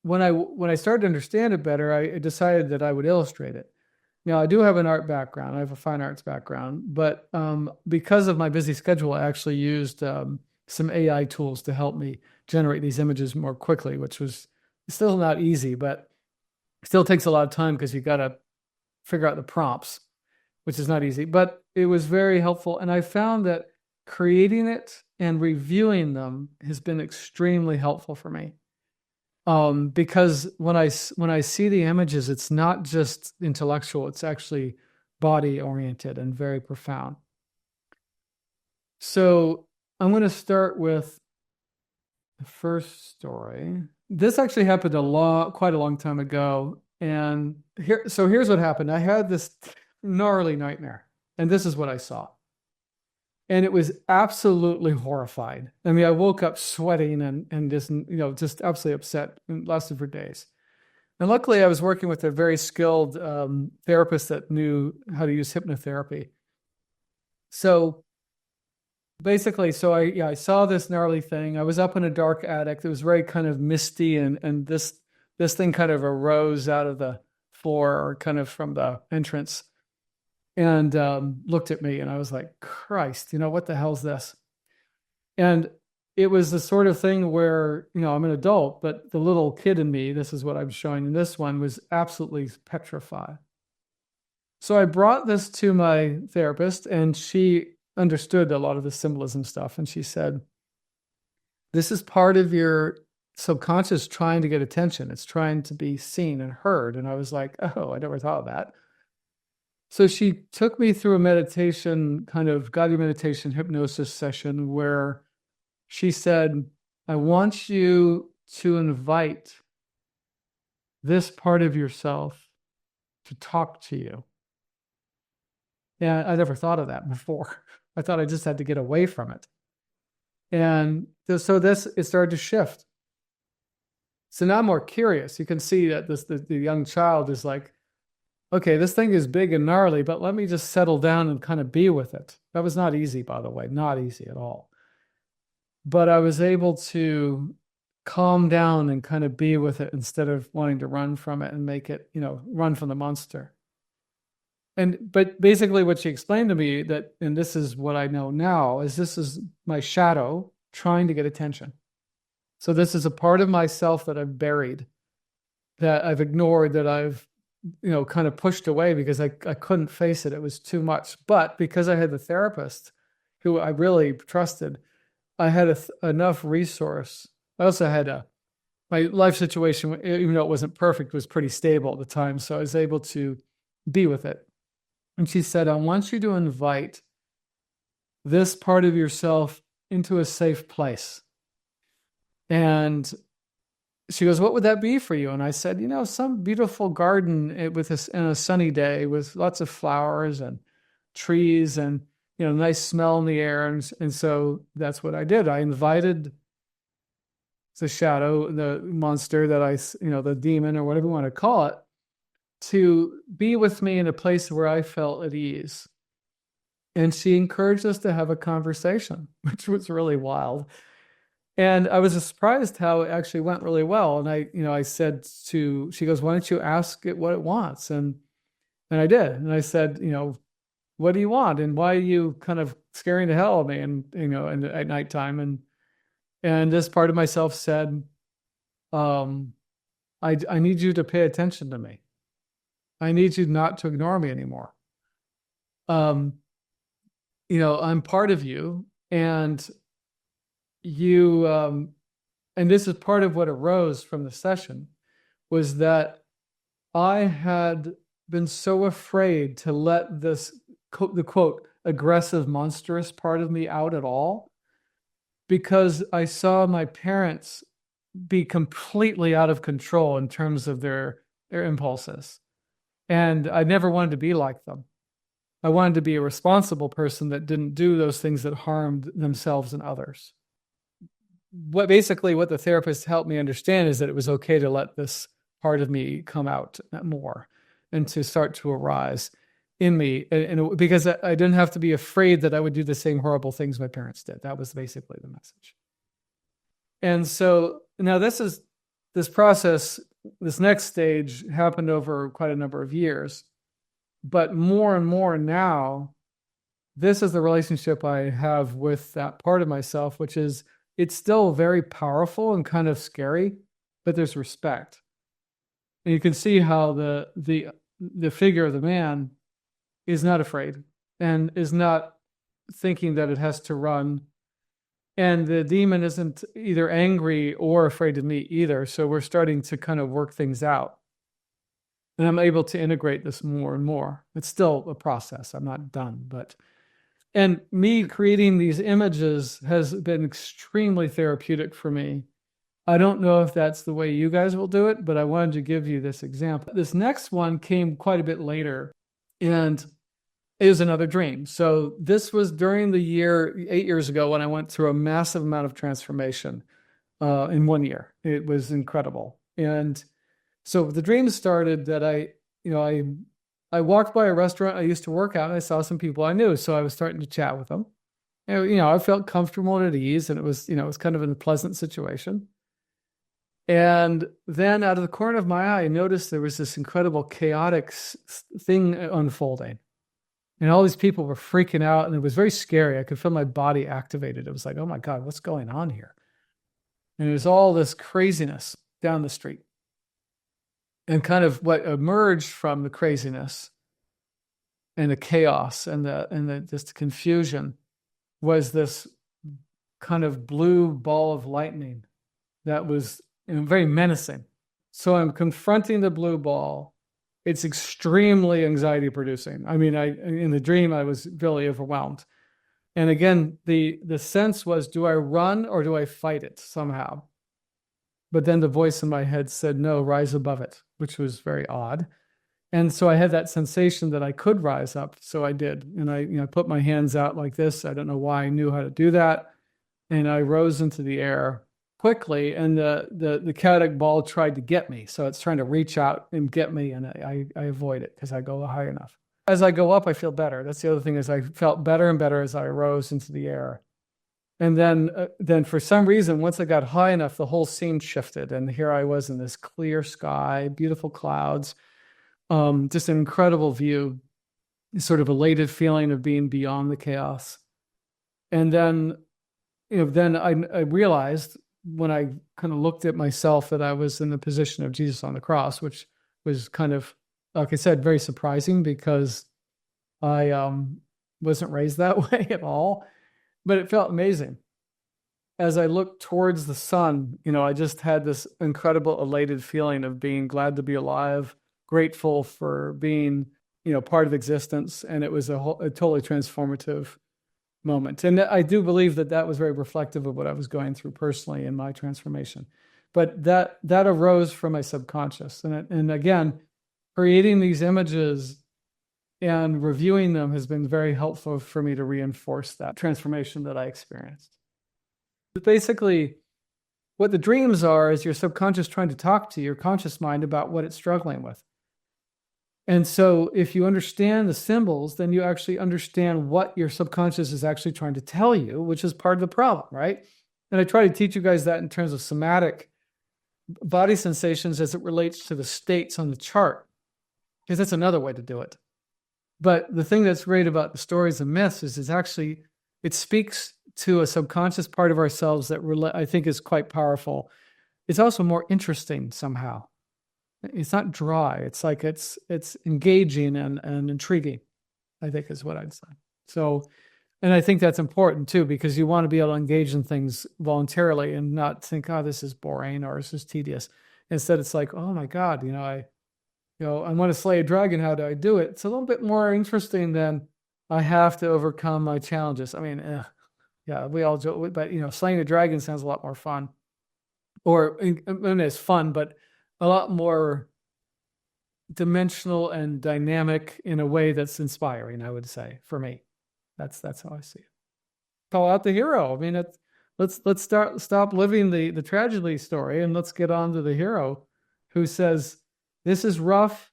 when I started to understand it better, I decided that I would illustrate it. Now, I do have an art background. I have a fine arts background, but because of my busy schedule, I actually used some AI tools to help me generate these images more quickly, which was still not easy, but still takes a lot of time because you got to figure out the prompts, which is not easy, but it was very helpful. And I found that creating it and reviewing them has been extremely helpful for me. Because when I see the images, it's not just intellectual, it's actually body oriented and very profound. So I'm going to start with the first story. This actually happened quite a long time ago. And here's what happened. I had this gnarly nightmare, and this is what I saw. And it was absolutely horrified. I mean, I woke up sweating and just absolutely upset, and lasted for days. And luckily, I was working with a very skilled therapist that knew how to use hypnotherapy. So basically, I saw this gnarly thing. I was up in a dark attic. It was very kind of misty, and this thing kind of arose out of the floor, or kind of from the entrance, and looked at me, and I was like, Christ, what the hell's this? And it was the sort of thing where, I'm an adult, but the little kid in me, this is what I'm showing in this one, was absolutely petrified. So I brought this to my therapist, and she understood a lot of the symbolism stuff. And she said, this is part of your subconscious trying to get attention. It's trying to be seen and heard. And I was like, oh, I never thought of that. So she took me through a meditation, kind of guided meditation hypnosis session, where she said, I want you to invite this part of yourself to talk to you. Yeah, I never thought of that before. I thought I just had to get away from it. And so it started to shift. So now I'm more curious. You can see that the young child is like, okay, this thing is big and gnarly, but let me just settle down and kind of be with it. That was not easy, by the way, not easy at all. But I was able to calm down and kind of be with it instead of wanting to run from it and make it, run from the monster. But basically what she explained to me, and this is what I know now, is this is my shadow trying to get attention. So this is a part of myself that I've buried, that I've ignored, that I've kind of pushed away because I couldn't face it. It was too much. But because I had the therapist who I really trusted, I had enough resource. I also had my life situation, even though it wasn't perfect, was pretty stable at the time. So I was able to be with it. And she said, I want you to invite this part of yourself into a safe place. And she goes, what would that be for you? And I said, some beautiful garden in a sunny day with lots of flowers and trees and, nice smell in the air. And so that's what I did. I invited the shadow, the monster that the demon or whatever you want to call it, to be with me in a place where I felt at ease. And she encouraged us to have a conversation, which was really wild. And I was surprised how it actually went really well. And I said she goes, why don't you ask it what it wants? And I did. And I said, what do you want? And why are you kind of scaring the hell of me? And, at nighttime. And this part of myself said, I need you to pay attention to me. I need you not to ignore me anymore. I'm part of you, and you, and this is part of what arose from the session, was that I had been so afraid to let the quote, aggressive, monstrous part of me out at all, because I saw my parents be completely out of control in terms of their impulses. And I never wanted to be like them. I wanted to be a responsible person that didn't do those things that harmed themselves and others. What the therapist helped me understand is that it was okay to let this part of me come out more and to start to arise in me. And because I didn't have to be afraid that I would do the same horrible things my parents did. That was basically the message. And so now this process, this next stage happened over quite a number of years. But more and more now, this is the relationship I have with that part of myself, which is, it's still very powerful and kind of scary, but there's respect. And you can see how the figure of the man is not afraid and is not thinking that it has to run. And the demon isn't either angry or afraid of me either. So we're starting to kind of work things out. And I'm able to integrate this more and more. It's still a process. I'm not done, and me creating these images has been extremely therapeutic for me. I don't know if that's the way you guys will do it, but I wanted to give you this example. This next one came quite a bit later, and it was another dream. So this was during the year, 8 years ago, when I went through a massive amount of transformation in 1 year. It was incredible. And so the dream started that I walked by a restaurant I used to work at, and I saw some people I knew. So I was starting to chat with them. And, I felt comfortable and at ease, and it was kind of in a pleasant situation. And then out of the corner of my eye, I noticed there was this incredible chaotic thing unfolding. And all these people were freaking out, and it was very scary. I could feel my body activated. It was like, oh my God, what's going on here? And it was all this craziness down the street. And kind of what emerged from the craziness and the chaos and the just confusion was this kind of blue ball of lightning that was very menacing. So I'm confronting the blue ball. It's extremely anxiety producing. I mean, in the dream, I was really overwhelmed. And again, the sense was, do I run or do I fight it somehow? But then the voice in my head said, no, rise above it, which was very odd. And so I had that sensation that I could rise up. So I did. And I put my hands out like this. I don't know why I knew how to do that. And I rose into the air quickly. And the chaotic ball tried to get me. So it's trying to reach out and get me. And I avoid it because I go high enough. As I go up, I feel better. That's the other thing, is I felt better and better as I rose into the air. And then for some reason, once I got high enough, the whole scene shifted. And here I was in this clear sky, beautiful clouds, just an incredible view, sort of elated feeling of being beyond the chaos. And then, then I realized when I kind of looked at myself that I was in the position of Jesus on the cross, which was kind of, like I said, very surprising because I wasn't raised that way at all. But it felt amazing. As I looked towards the sun, I just had this incredible elated feeling of being glad to be alive, grateful for being, part of existence. And it was a totally transformative moment. And I do believe that was very reflective of what I was going through personally in my transformation. But that arose from my subconscious. And again, creating these images and reviewing them has been very helpful for me to reinforce that transformation that I experienced. Basically, what the dreams are is your subconscious trying to talk to your conscious mind about what it's struggling with. And so if you understand the symbols, then you actually understand what your subconscious is actually trying to tell you, which is part of the problem, right? And I try to teach you guys that in terms of somatic body sensations as it relates to the states on the chart, because that's another way to do it. But the thing that's great about the stories and myths is it speaks to a subconscious part of ourselves that I think is quite powerful. It's also more interesting somehow. It's not dry. It's like it's engaging and intriguing, I think is what I'd say. So, and I think that's important too, because you want to be able to engage in things voluntarily and not think, oh, this is boring or this is tedious. Instead, it's like, oh my God, I want to slay a dragon. How do I do it? It's a little bit more interesting than I have to overcome my challenges. I mean, yeah, we all joke, but slaying a dragon sounds a lot more fun. Or I mean, it's fun, but a lot more dimensional and dynamic in a way that's inspiring, I would say, for me. That's how I see it. Call out the hero. I mean, let's stop living the tragedy story and let's get on to the hero who says, this is rough.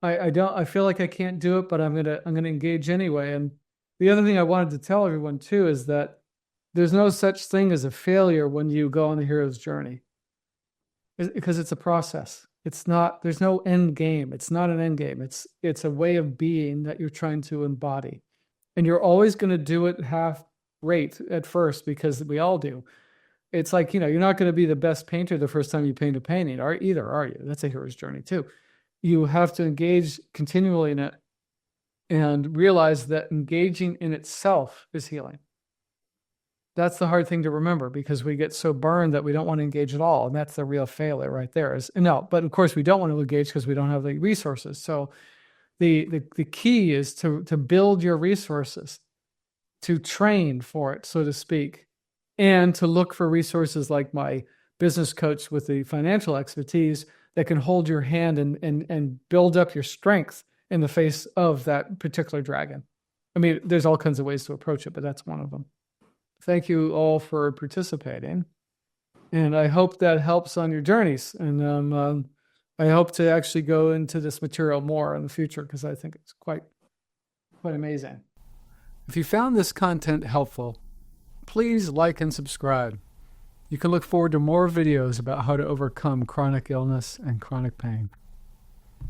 I feel like I can't do it, but I'm gonna engage anyway. And the other thing I wanted to tell everyone too is that there's no such thing as a failure when you go on the hero's journey, because it's a process. There's no end game. It's not an end game. It's a way of being that you're trying to embody. And you're always going to do it half rate at first, because we all do. It's like, you're not going to be the best painter the first time you paint a painting, are you? That's a hero's journey too. You have to engage continually in it and realize that engaging in itself is healing. That's the hard thing to remember, because we get so burned that we don't want to engage at all. And that's the real failure right there. But of course we don't want to engage because we don't have the resources. So the key is to build your resources, to train for it, so to speak, and to look for resources like my business coach with the financial expertise that can hold your hand and build up your strength in the face of that particular dragon. I mean, there's all kinds of ways to approach it, but that's one of them. Thank you all for participating. And I hope that helps on your journeys. And I hope to actually go into this material more in the future, because I think it's quite amazing. If you found this content helpful, please like and subscribe. You can look forward to more videos about how to overcome chronic illness and chronic pain.